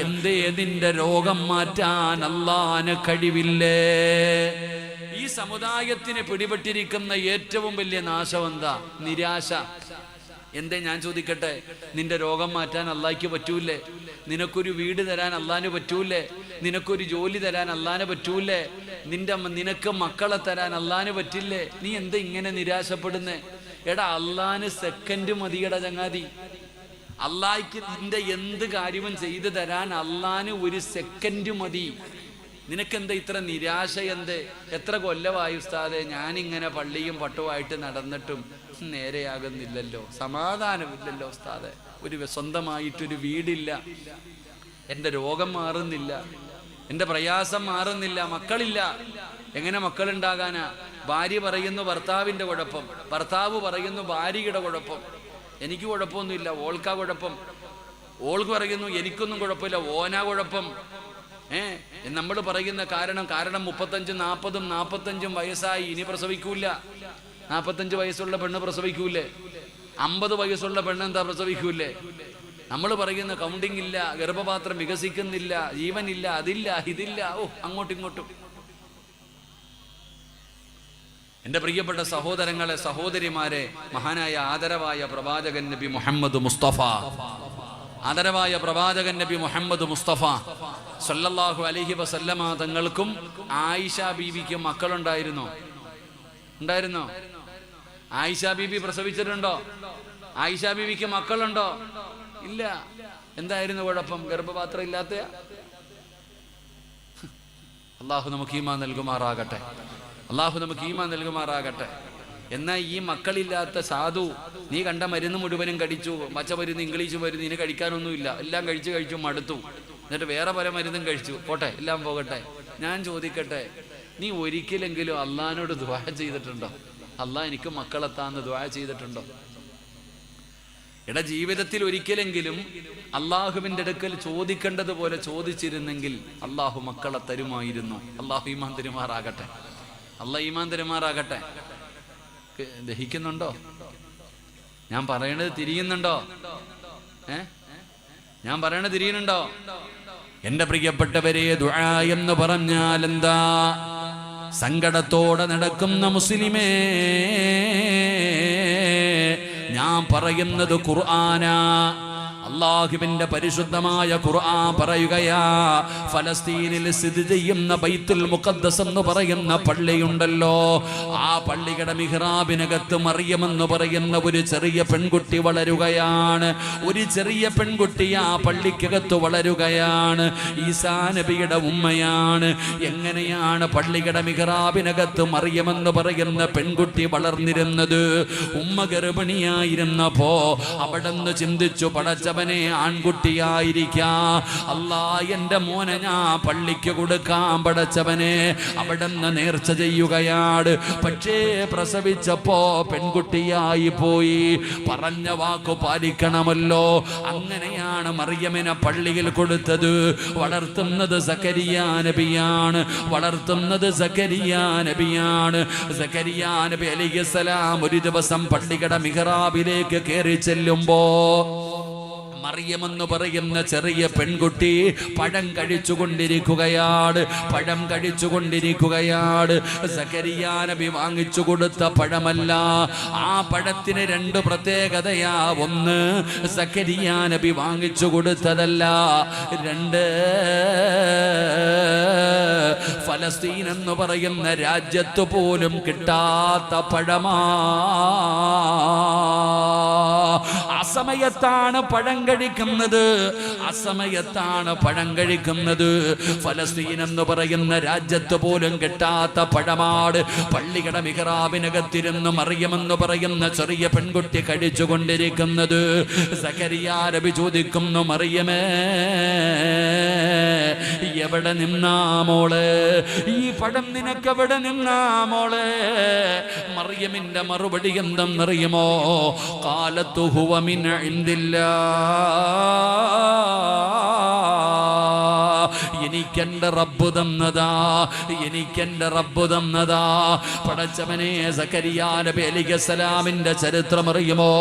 എന്തേ നിന്റെ രോഗം മാറ്റാൻ അല്ലാഹുവിന് കഴിവില്ലേ? ഈ സമുദായത്തിന് പിടിപെട്ടിരിക്കുന്ന ഏറ്റവും വലിയ നാശം എന്താ? നിരാശ. എന്തേ ഞാൻ ചോദിക്കട്ടെ, നിന്റെ രോഗം മാറ്റാൻ അല്ലാഹ്ക്ക് പറ്റൂലേ? നിനക്കൊരു വീട് തരാൻ അല്ലാഹ്ന് പറ്റൂലേ? നിനക്കൊരു ജോലി തരാൻ അല്ലാഹ്ന് പറ്റൂലേ? നിനക്ക് മക്കളെ തരാൻ അല്ലാഹ്ന് പറ്റില്ലേ? നീ എന്താ ഇങ്ങനെ നിരാശപ്പെടുന്നേ? എടാ, അല്ലാഹ്ന് സെക്കൻഡ് മതിയടാ ചങ്ങാതി. അല്ലാഹ്ക്ക് നിന്റെ എന്ത് കാര്യവും ചെയ്തു തരാൻ അല്ലാഹ്ന് ഒരു സെക്കൻഡ് മതി. നിനക്കെന്താ ഇത്ര നിരാശ? എത്ര കൊല്ലമായി ഉസ്താദേ ഞാനിങ്ങനെ പള്ളിയും പട്ടുമായിട്ട് നടന്നിട്ടും നേരെയാകുന്നില്ലല്ലോ, സമാധാനമില്ലല്ലോ ഉസ്താദേ. സ്വന്തമായിട്ടൊരു വീടില്ല, എൻ്റെ രോഗം മാറുന്നില്ല, എൻ്റെ പ്രയാസം മാറുന്നില്ല, മക്കളില്ല. എങ്ങനെ മക്കളുണ്ടാകാനാ? ഭാര്യ പറയുന്നു ഭർത്താവിൻ്റെ കുഴപ്പം, ഭർത്താവ് പറയുന്നു ഭാര്യയുടെ കുഴപ്പം. എനിക്ക് കുഴപ്പമൊന്നുമില്ല, ഓൾക്കാ കുഴപ്പം. ഓൾക്ക് പറയുന്നു എനിക്കൊന്നും കുഴപ്പമില്ല, ഓനാ കുഴപ്പം. നമ്മൾ പറയുന്ന കാരണം 35, 40, 45 വയസ്സായി, ഇനി പ്രസവിക്കൂല. 45 വയസ്സുള്ള പെണ്ണ് പ്രസവിക്കൂലേ? 50 വയസ്സുള്ള പെണ്ണ് എന്താ പ്രസവിക്കൂലേ? നമ്മൾ പറയുന്ന കൗണ്ടിങ് ഇല്ല, ഗർഭപാത്രം വികസിക്കുന്നില്ല, ജീവനില്ല, അതില്ല, ഇതില്ല, അങ്ങോട്ടും ഇങ്ങോട്ടും. എൻ്റെ പ്രിയപ്പെട്ട സഹോദരങ്ങളെ, സഹോദരിമാരെ, മഹാനായ ആദരവായ പ്രവാചകൻ നബി മുഹമ്മദ് മുസ്തഫ, ആദരവായ പ്രവാചകൻ നബി മുഹമ്മദ് മുസ്തഫ സല്ലല്ലാഹു അലൈഹി വസല്ലമ തങ്ങൾക്കും ആയിഷ ബീവിക്കും മക്കളുണ്ടായിരുന്നോ? ഉണ്ടായിരുന്നോ? ആയിഷ ബീബി പ്രസവിച്ചിട്ടുണ്ടോ? ആയിഷ ബീവിക്ക് മക്കളുണ്ടോ? ഇല്ല. എന്തായിരുന്നു കുഴപ്പം? ഗർഭപാത്രം ഇല്ലാത്ത. അള്ളാഹു നമുക്ക് ഈമാൻ നൽകുമാറാകട്ടെ. അള്ളാഹു നമുക്ക് ഈമാൻ നൽകുമാറാകട്ടെ. എന്നാൽ ഈ മക്കളില്ലാത്ത സാധു, നീ കണ്ട മരുന്ന് മുഴുവനും കഴിച്ചു, പച്ചമരുന്ന്, ഇംഗ്ലീഷ് മരുന്ന്, ഇതിന് കഴിക്കാനൊന്നുമില്ല, എല്ലാം കഴിച്ചു മടുത്തു, എന്നിട്ട് വേറെ പല മരുന്നും കഴിച്ചു, പോട്ടെ, എല്ലാം പോകട്ടെ. ഞാൻ ചോദിക്കട്ടെ, നീ ഒരിക്കലെങ്കിലും അള്ളാഹിനോട് ദുആ ചെയ്തിട്ടുണ്ടോ? അള്ളാഹ് എനിക്ക് മക്കളെത്താന്ന് ദുആ ചെയ്തിട്ടുണ്ടോ? ജീവിതത്തിൽ ഒരിക്കലെങ്കിലും അള്ളാഹുവിൻ്റെ അടുക്കൽ ചോദിക്കേണ്ടതുപോലെ ചോദിച്ചിരുന്നെങ്കിൽ അള്ളാഹു മക്കളെ തരുമായിരുന്നു. അള്ളാഹു ഈമാൻ തരുമാറാകട്ടെ. അള്ളാഹ് ഈമാൻ തരുമാറാകട്ടെ. ദഹിക്കുന്നുണ്ടോ? ഞാൻ പറയണത് തിരിയുന്നുണ്ടോ? ഞാൻ പറയണത് തിരിയുന്നുണ്ടോ? എന്റെ പ്രിയപ്പെട്ടവരെ, ദുആ എന്ന് പറഞ്ഞാൽ എന്താ? സങ്കടത്തോടെ നടക്കുന്ന മുസ്ലിമേ, ഞാൻ പറയുന്നത് ഖുർആനാ. അല്ലാഹുവിന്റെ പരിശുദ്ധമായ ഖുർആൻ പറയുകയാ, ഫലസ്തീനിൽ സ്ഥിതി ചെയ്യുന്ന ബൈത്തുൽ മുഖദ്ദസ് എന്ന് പറയുന്ന പള്ളിയുണ്ടല്ലോ, ആ പള്ളിയുടെ മിഹ്റാബിനകത്ത് മറിയം എന്ന് പറയുന്ന ഒരു ചെറിയ പെൺകുട്ടി വളരുകയാണ്. ഒരു ചെറിയ പെൺകുട്ടി ആ പള്ളിക്കകത്ത് വളരുകയാണ്. ഈസാ നബിയുടെ ഉമ്മയാണ്. എങ്ങനെയാണ് പള്ളിയുടെ മിഹ്റാബിനകത്ത് മറിയം എന്ന് പറയുന്ന പെൺകുട്ടി വളർന്നിരുന്നത്? ഉമ്മ ഗർഭിണിയായിരുന്നപ്പോ അവിടെന്ന് ചിന്തിച്ചു, പടച്ചവനെ, ആൺകുട്ടിയായിരിക്കാം, അല്ലാ എന്റെ മോനെ ഞാൻ പള്ളിക്ക് കൊടുക്കാം പടച്ചവനെ. അവിടെന്ന് നേർച്ച ചെയ്യുകയാണ്. പക്ഷേ പ്രസവിച്ചപ്പോ പെൺകുട്ടിയായി പോയി. പറഞ്ഞ വാക്കു പാലിക്കണമല്ലോ. അങ്ങനെയാണ് മറിയമിനെ പള്ളിയിൽ കൊടുത്തത്. വളർത്തുന്നത് സക്കരിയാ നബിയാണ്. വളർത്തുന്നത് സക്കരിയാ നബിയാണ്. സക്കരിയാ നബി അലൈഹിസ്സലാം ഒരു ദിവസം പള്ളിയുടെ മിഹ്റാബിലേക്ക് കയറി ചെല്ലുമ്പോ മറിയം എന്ന് പറയുന്ന ചെറിയ പെൺകുട്ടി പഴം കഴിച്ചുകൊണ്ടിരിക്കുകയാണ്. പഴം കഴിച്ചുകൊണ്ടിരിക്കുകയാണ്. സക്കരിയാ നബി വാങ്ങിച്ചു കൊടുത്ത പഴമല്ല. ആ പഴത്തിന് 2 പ്രത്യേകതയാ. ഒന്ന്, സക്കരിയാ നബി വാങ്ങിച്ചു കൊടുത്തതല്ല. 2, ഫലസ്തീൻ എന്ന് പറയുന്ന രാജ്യത്ത് പോലും കിട്ടാത്ത പഴമാ. അസമയത്താണ് പഴം കഴിക്കുന്നത്. അസമയത്താണ് പഴം കഴിക്കുന്നത്. ഫലസ്തീൻ എന്ന് പറയുന്ന രാജ്യത്ത് പോലും കിട്ടാത്ത പഴമാട് പള്ളിയുടെ മിഹ്റാബിനകത്തിരുന്ന് മറിയം എന്ന് പറയുന്ന ചെറിയ പെൺകുട്ടി കഴിച്ചുകൊണ്ടിരിക്കുന്നത്. സക്കരിയാ നബി ചോദിക്കുന്നു, മറിയമേ, എവിടെ നിന്നാ മോളെ? ഈ പഴം നിനക്കെവിടെ നിന്നാ മോളെ? മറിയമിന്റെ മറുപടി എന്തെന്നറിയുമോ? ഖാലത്തു ഹുവ മിൻ ഇൻദില്ലാഹ്, എനിക്കെന്റെ റബ്ബ് തന്നതാ, എനിക്കെന്റെ റബ്ബ് തന്നതാ. പടച്ചവനെ, സക്കരിയാ നബി അലൈഹിസ്സലാമിന്റെ ചരിത്രം അറിയുമോ?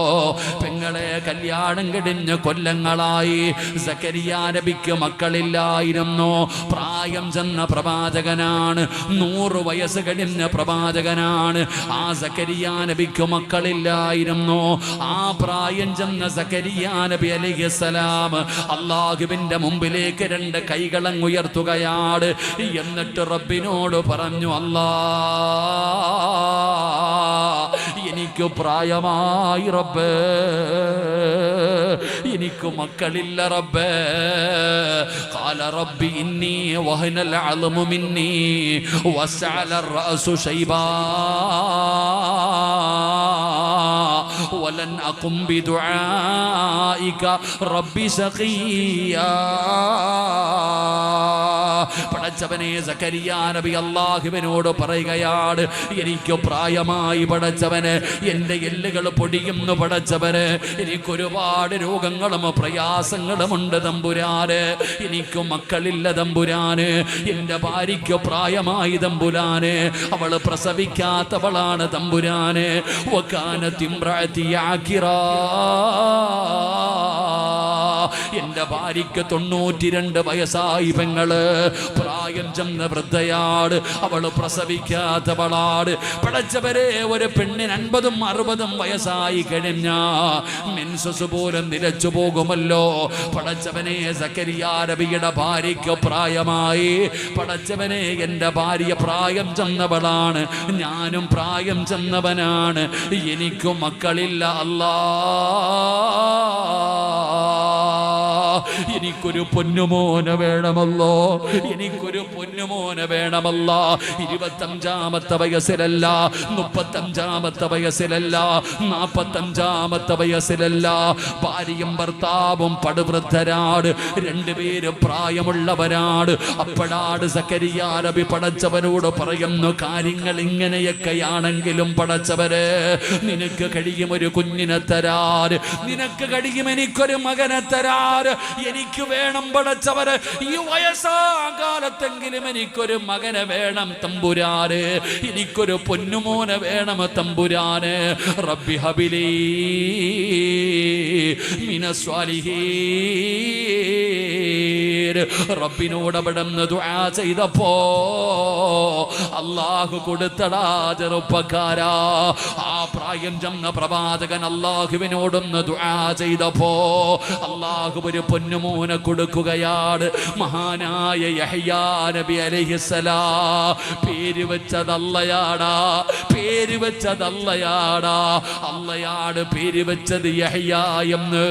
പെങ്ങളെ, കല്യാണം കഴിഞ്ഞ് കൊല്ലങ്ങളായി. സക്കരിയാ നബിക്ക് മക്കളില്ലായിരുന്നു. പ്രായം ചെന്ന പ്രവാചകനാണ്. 100 വയസ്സ് കഴിഞ്ഞ പ്രവാചകനാണ്. ആ സക്കരിയാ നബിക്ക് മക്കളില്ലായിരുന്നു. ആ പ്രായം ചെന്ന സക്കരിയാ നബി അലൈഹിസ്സലാം അല്ലാഹുവിന്റെ മുമ്പിലേക്ക് 2 കൈകളങ്ങ് ഉയർത്തുകയാണ്. എന്നിട്ട് റബ്ബിനോട് പറഞ്ഞു, അല്ലാ, എനിക്ക് പ്രായമായി റബ്ബേ, എനിക്ക് മക്കളില്ല റബ്ബേ. ഖാല റബ്ബി ഇന്നി വഹനൽ അൽമു മിന്നി വസ്അല الرأس ശൈബാ വലൻ അഖും ബിദുആഇക റബ്ബി സഖിയാ. പടച്ചവനെ സക്കരിയ നബി അല്ലാഹുവിനോട് പറയുകയാണ്, എനിക്ക് പ്രായമായി പടച്ചവന്, എൻ്റെ എല്ലുകൾ പൊടിയുന്നു പടച്ചവന്, എനിക്കൊരുപാട് രോഗങ്ങളും പ്രയാസങ്ങളുമുണ്ട് തമ്പുരാന്, എനിക്ക് മക്കളില്ല തമ്പുരാന്, എൻ്റെ ഭാര്യയ്ക്ക് പ്രായമായി തമ്പുരാന്, അവൾ പ്രസവിക്കാത്തവളാണ് തമ്പുരാന്. വകാനത് ഇംറഅതി ആഖിറാ, എൻ്റെ ഭാര്യയ്ക്ക് 92 വയസ്സായി പെങ്ങള്, പ്രായം ചെന്ന വൃദ്ധയാണ്, അവള് പ്രസവിക്കാത്തവളാണ്. പടച്ചവരെ, ഒരു പെണ്ണിന് 50ഉം 60ഉം വയസ്സായി കഴിഞ്ഞ മെൻസസ് പോലും നിലച്ചു പോകുമല്ലോ. പടച്ചവനെ, സക്കരിയാ നബിയുടെ ഭാര്യയ്ക്ക് പ്രായമായി. പടച്ചവനെ, എൻ്റെ ഭാര്യ പ്രായം ചെന്നവളാണ്, ഞാനും പ്രായം ചെന്നവനാണ്, എനിക്കും മക്കളില്ല അല്ലാ. എനിക്കൊരു പൊന്നുമോനെ വേണമല്ലോ, എനിക്കൊരു പൊന്നുമോനെ വേണമല്ല. 25ാമത്തെ വയസ്സിലല്ല, 35ാമത്തെ വയസ്സിലല്ല, 45ാമത്തെ വയസ്സിലല്ല. ഭാര്യയും ഭർത്താവും പടുവൃദ്ധരാണ്, രണ്ടുപേരും പ്രായമുള്ളവരാണ്. അപ്പോഴാണ് സക്കരിയാ നബി പടച്ചവനോട് പറയുന്നു, കാര്യങ്ങൾ ഇങ്ങനെയൊക്കെയാണെങ്കിലും പടച്ചവര്, നിനക്ക് കഴിയും ഒരു കുഞ്ഞിനെ തരാൻ, നിനക്ക് കഴിയും എനിക്കൊരു മകനെ തരാൻ, എനിക്ക് വേണം പടച്ചവര്, ഈ വയസ്സാകാലത്തെങ്കിലും എനിക്കൊരു മകനെ വേണം തമ്പുരാന്, എനിക്കൊരു പൊന്നുമോനെ വേണം തമ്പുരാന്. റബ്ബി ഹബിലി മിനസ് സ്വാലിഹീൻ. റബ്ബിനോട് അവിടുന്ന് ദുആ ചെയ്തപ്പോ അല്ലാഹു കൊടുത്തടാ ചെറുപ്പക്കാരാ. ആ പ്രായം ചെന്ന പ്രവാചകൻ അല്ലാഹുവിനോടൊന്ന് ദുആ ചെയ്തപ്പോ അല്ലാഹു ഒരു പൊന്നുമോനെ കൊടുക്കുകയാണ്. മഹാനായ യഹ്യാ നബി അലൈഹിസ്സലാം. പേര് വെച്ചതല്ലയാടാ, പേര് വെച്ചതല്ലയാടാ, അല്ലയാണ് പേര് വെച്ചത് യഹ്യാ എന്ന്.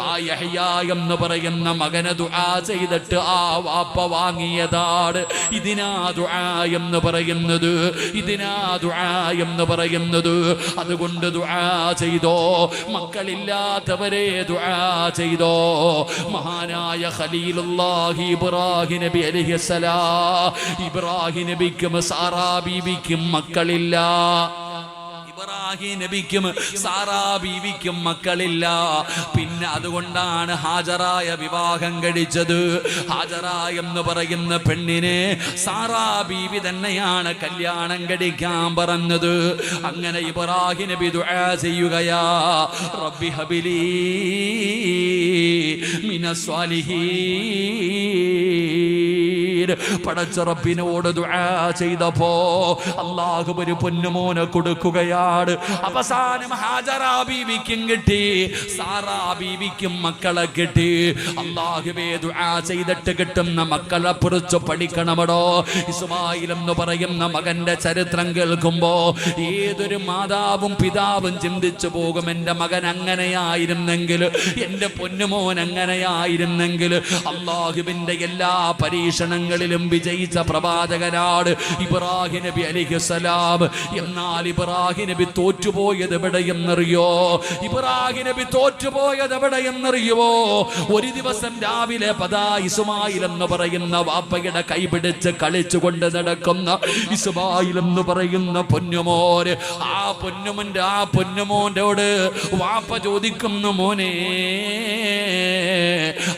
ആ യഹ്യാ എന്ന് പറയുന്ന മകനെ ദുആ ചെയ്തിട്ട് ആ വാപ്പ വാങ്ങിയതാണ്. ഇതിനാ ദുആ എന്ന് പറയുന്നത്, ഇതിനാ ദുആ എന്ന് പറയുന്നത്. അതുകൊണ്ട് ദുആ ചെയ്തോ, മക്കളില്ലാത്തവരെ ദുആ ചെയ്തോ. മഹാനായ ഖലീലുല്ലാഹി ഇബ്രാഹിം നബി അലൈഹിസ്സലാം, ഇബ്രാഹിം നബിക്കും സാറാ ബീവിക്കും മക്കളില്ല. ഇബ്രാഹിം നബിക്കും സാറാ ബീവിക്കും മക്കളില്ല. പിന്നെ അതുകൊണ്ടാണ് ഹാജറായ വിവാഹം കഴിച്ചത്. ഹാജറ എന്ന് പറയുന്ന പെണ്ണിനെ സാറാ ബീവി തന്നെയാണ് കല്യാണം കഴിക്കാൻ പറഞ്ഞത്. അങ്ങനെ ഇബ്രാഹിം നബി ദുആ ചെയ്യുകയാ, റബ്ബി ഹബിലി മിനസ് സ്വാലിഹീൻ. പടച്ച റബ്ബിനോട് ദുആ ചെയ്തപ്പോ അല്ലാഹു ഒരു പൊന്നുമോനെ കൊടുക്കുകയാണ്. അവസാനം ഹാജറ ബീവിക്കും കിട്ടി, സാറാ ബീവിക്കും മക്കളെ കിട്ടി. അല്ലാഹുവേ, ദുആ ചെയ്തിട്ട് കിട്ടുന്ന മക്കളെ കുറിച്ച് പഠിക്കണമടോ. ഇസ്മായിൽ എന്ന് പറയുന്ന മകന്റെ ചരിത്രം കേൾക്കുമ്പോ ഏതൊരു മാതാവും പിതാവും ചിന്തിച്ചു പോകും, എൻ്റെ മകൻ അങ്ങനെയായിരുന്നെങ്കിൽ, എൻ്റെ പൊന്നുമോൻ അങ്ങനെയായിരുന്നെങ്കിൽ. അല്ലാഹുവിന്റെ എല്ലാ പരീക്ഷണങ്ങളിലും വിജയിച്ച പ്രവാചകനാണ് ഇബ്രാഹിം നബി അലൈഹിസ്സലാം. എന്നാൽ ഇബ്രാഹിം നബി തോറ്റുപോയത് എവിടെയെന്നറിയോ? ഇബ്രാഹിം നബി തോറ്റുപോയത് എവിടെയെന്നറിയോ? ഒരു ദിവസം രാവിലെ ഇസ്മായിൽ എന്ന് പറയുന്ന വാപ്പയുടെ കൈപിടിച്ച് കളിച്ചുകൊണ്ട് നടക്കുന്ന ഇസ്മായിൽ എന്ന് പറയുന്ന പൊന്നുമോൻ, ആ പൊന്നുമോനോട് വാപ്പ ചോദിക്കുന്നു, മോനെ,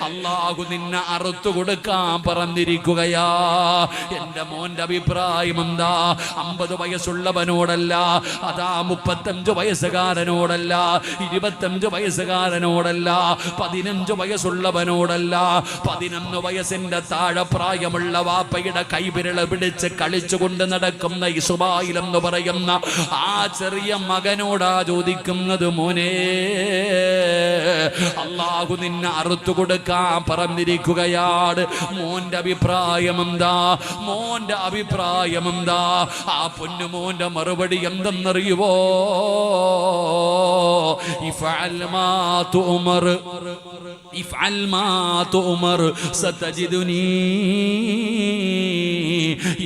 അല്ലാഹു നിന്നെ അറുത്തു കൊടുക്കാൻ പറഞ്ഞിരിക്കുകയാ. എന്റെ മോന്റെ അഭിപ്രായം എന്താ? 50 വയസ്സുള്ളവനോടല്ല, അതാ 35 വയസ്സുകാരനോടല്ല, 25 വയസ്സുകാരനോടല്ല, 15 വയസ്സുള്ളവനോടല്ല, 11 വയസ്സിന്റെ താഴെ പ്രായമുള്ള വാപ്പയുടെ കൈവിരൽ പിടിച്ച് കളിച്ചുകൊണ്ട് നടക്കുന്ന ഇസ്മായിൽ എന്ന് പറയുന്ന ആ ചെറിയ മകനോടാ ചോദിക്കുന്നത്, മോനെ, അല്ലാഹു നിന്നെ അറുത്തു കൊടുക്കാൻ പറഞ്ഞിരിക്കുകയാണ്. മോന്റെ അഭിപ്രായം എന്താ? മോന്റെ അഭിപ്രായം എന്താ? ആ പൊന്നുമോന്റെ മറുപടി എന്തെന്നറിയുവോ? ഇഫ്അൽ മാ തുമർ, ഇഫ്അൽ മാ തുമർ സതജിദുനി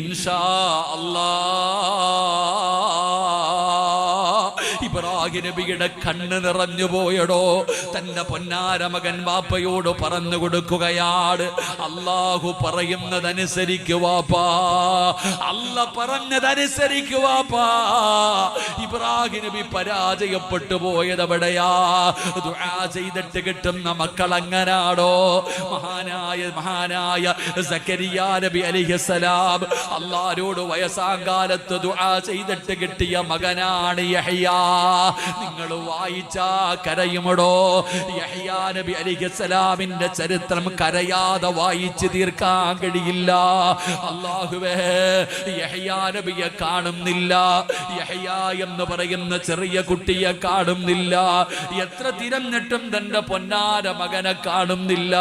ഇൻഷാ അല്ലാഹ്. ഇബ്രാഹിം നബിയുടെ കണ്ണ് നിറഞ്ഞു പോയടോ. തന്റെ പൊന്നാര മകൻ വാപ്പയോട് പറഞ്ഞു കൊടുക്കുകയാണ്, അല്ലാഹു പറയുന്നതനുസരിക്കു വാപ്പാ, അല്ല പറഞ്ഞതനുസരിക്കു വാപ്പാ. ഇബ്രാഹിം നബി പരാജയപ്പെട്ടു പോയത് എവിടെയാ? ദുആ ചെയ്തിട്ട് കിട്ടുന്ന മക്കൾ അങ്ങനാടോ. മഹാനായ സക്കരിയാ നബി അലൈഹിസ്സലാം അല്ലാഹുവോട് വയസ്സാങ്കാലത്ത് ദുആ ചെയ്തിട്ട് കിട്ടിയ മകനാണ് യഹ്യാ. നിങ്ങൾ വായിച്ചാ കരയുമടോ. യഹ്യാ നബി അലൈഹിസ്സലാമിന്റെ ചരിത്രം കരയാതെ വായിച്ചു തീർക്കാൻ കഴിയില്ല. അല്ലാഹുവേ, യഹ്യാ നബിയെ കാണുന്നില്ല, യഹ്യാ എന്ന് പറയുന്ന ചെറിയ കുട്ടിയെ കാണുന്നില്ല. എത്ര തിരഞ്ഞിട്ടും തന്റെ പൊന്നാര മകനെ കാണുന്നില്ല.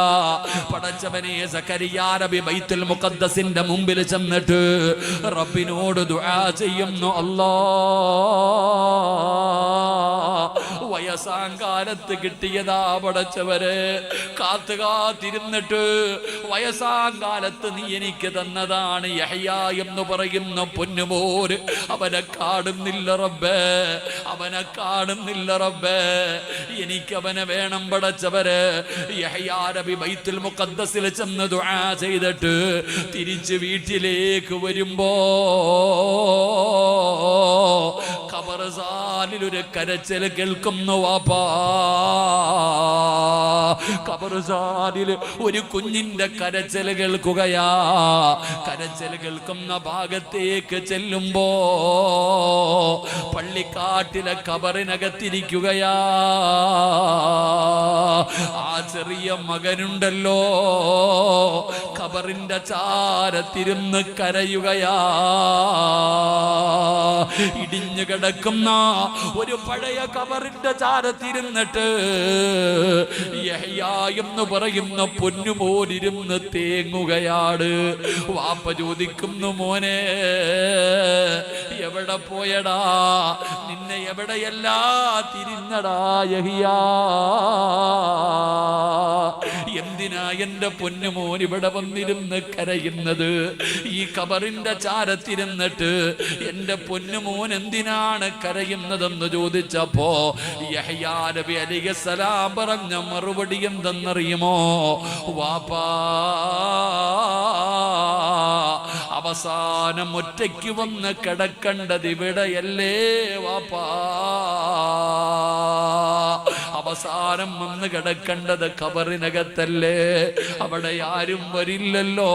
പടച്ചവനെ, സക്കരിയാ നബി ബൈത്തുൽ മുഖദ്ദസിന്റെ മുമ്പിൽ ചെന്നിട്ട് റബ്ബിനോട് ദുആ ചെയ്യുന്നു, അല്ലാഹ് വയസ്സാങ്കാലത്ത് കിട്ടിയതാ പടച്ചവരെ, കാത്തിരുന്നിട്ട് വയസ്സാങ്കാലത്ത് നീ എനിക്ക് തന്നതാണ് യഹ്യാ എന്ന് പറയുന്ന പൊന്നുമോര്. അവനെ കാണുന്നില്ല റബ്ബേ, അവനെ കാണുന്നില്ല റബ്ബേ, എനിക്കവനെ വേണം പടച്ചവരെ. യഹ്യാ നബി ബൈത്തുൽ മുഖദ്ദസിൽ ചെന്ന് ദുആ ചെയ്തിട്ട് തിരിച്ച് വീട്ടിലേക്ക് വരുമ്പോ ഖബർസാനിൽ ഒരു കരച്ചിൽ കേൾക്കുന്നു വാപ്പാ. ഖബർസാനിൽ ഒരു കുഞ്ഞിന്റെ കരച്ചിൽ കേൾക്കുകയാ. കരച്ചിൽ കേൾക്കുന്ന ഭാഗത്തേക്ക് ചെല്ലുമ്പോ പള്ളിക്കാട്ടിലെ ഖബറിനകത്തിരിക്കുകയാ ആ ചെറിയ മകനുണ്ടല്ലോ. ഖബറിന്റെ ചാരത്തിരുന്ന് കരയുകയാ. ഇടിഞ്ഞു കിടക്കുന്ന ഒരു പഴയ ഖബറിന്റെ ചാരത്തിരുന്നിട്ട് യഹ്യാ എന്ന് പറയുന്ന പൊന്നുമോനിരുന്ന് തേങ്ങുകയാണ്. വാപ്പ ചോദിക്കുന്നു, മോനെ എവിടെ പോയടാ, നിന്നെ എവിടെയല്ലാ തിരിഞ്ഞടാ യഹ്യാ, എന്തിനാ എന്റെ പൊന്നുമോൻ ഇവിടെ വന്നിരുന്ന് കരയുന്നത്? ഈ ഖബറിന്റെ ചാരത്തിരുന്നിട്ട് എന്റെ പൊന്നുമോൻ എന്തിനാണ് കരയുന്നതെന്ന് ചോദിച്ചപ്പോ യഹ്യാ നബി അലൈഹിസ്സലാം പറഞ്ഞ മറുപടി എന്തെന്നറിയുമോ? വാപ്പാ, അവസാനം ഒറ്റയ്ക്ക് വന്ന് കിടക്കേണ്ടത് ഇവിടെയല്ലേ വാപ്പാ, അവസാനം വന്ന് കിടക്കേണ്ടത് ഖബറിനകത്തല്ലേ, അവിടെ ആരും വരില്ലല്ലോ.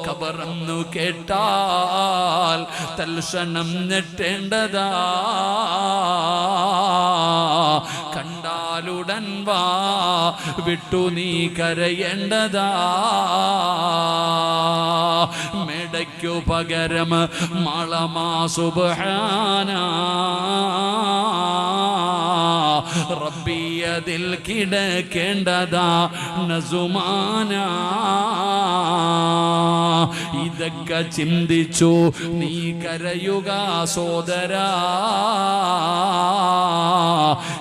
ഖബറെന്നു കേട്ടാൽ തൽക്ഷണം ഞെട്ടേണ്ടതാ, കണ്ടാലുടൻ വാ വിട്ടു നീ കരയേണ്ടതാ. മേടയ്ക്കു പകരം മളമാ സുബ്ഹാനാ, റബ്ബിയതിൽ കിടക്കേണ്ടതാ നസുമാനാ. ഇതൊക്കെ ചിന്തിച്ചു നീ കരയുക സോദരാ.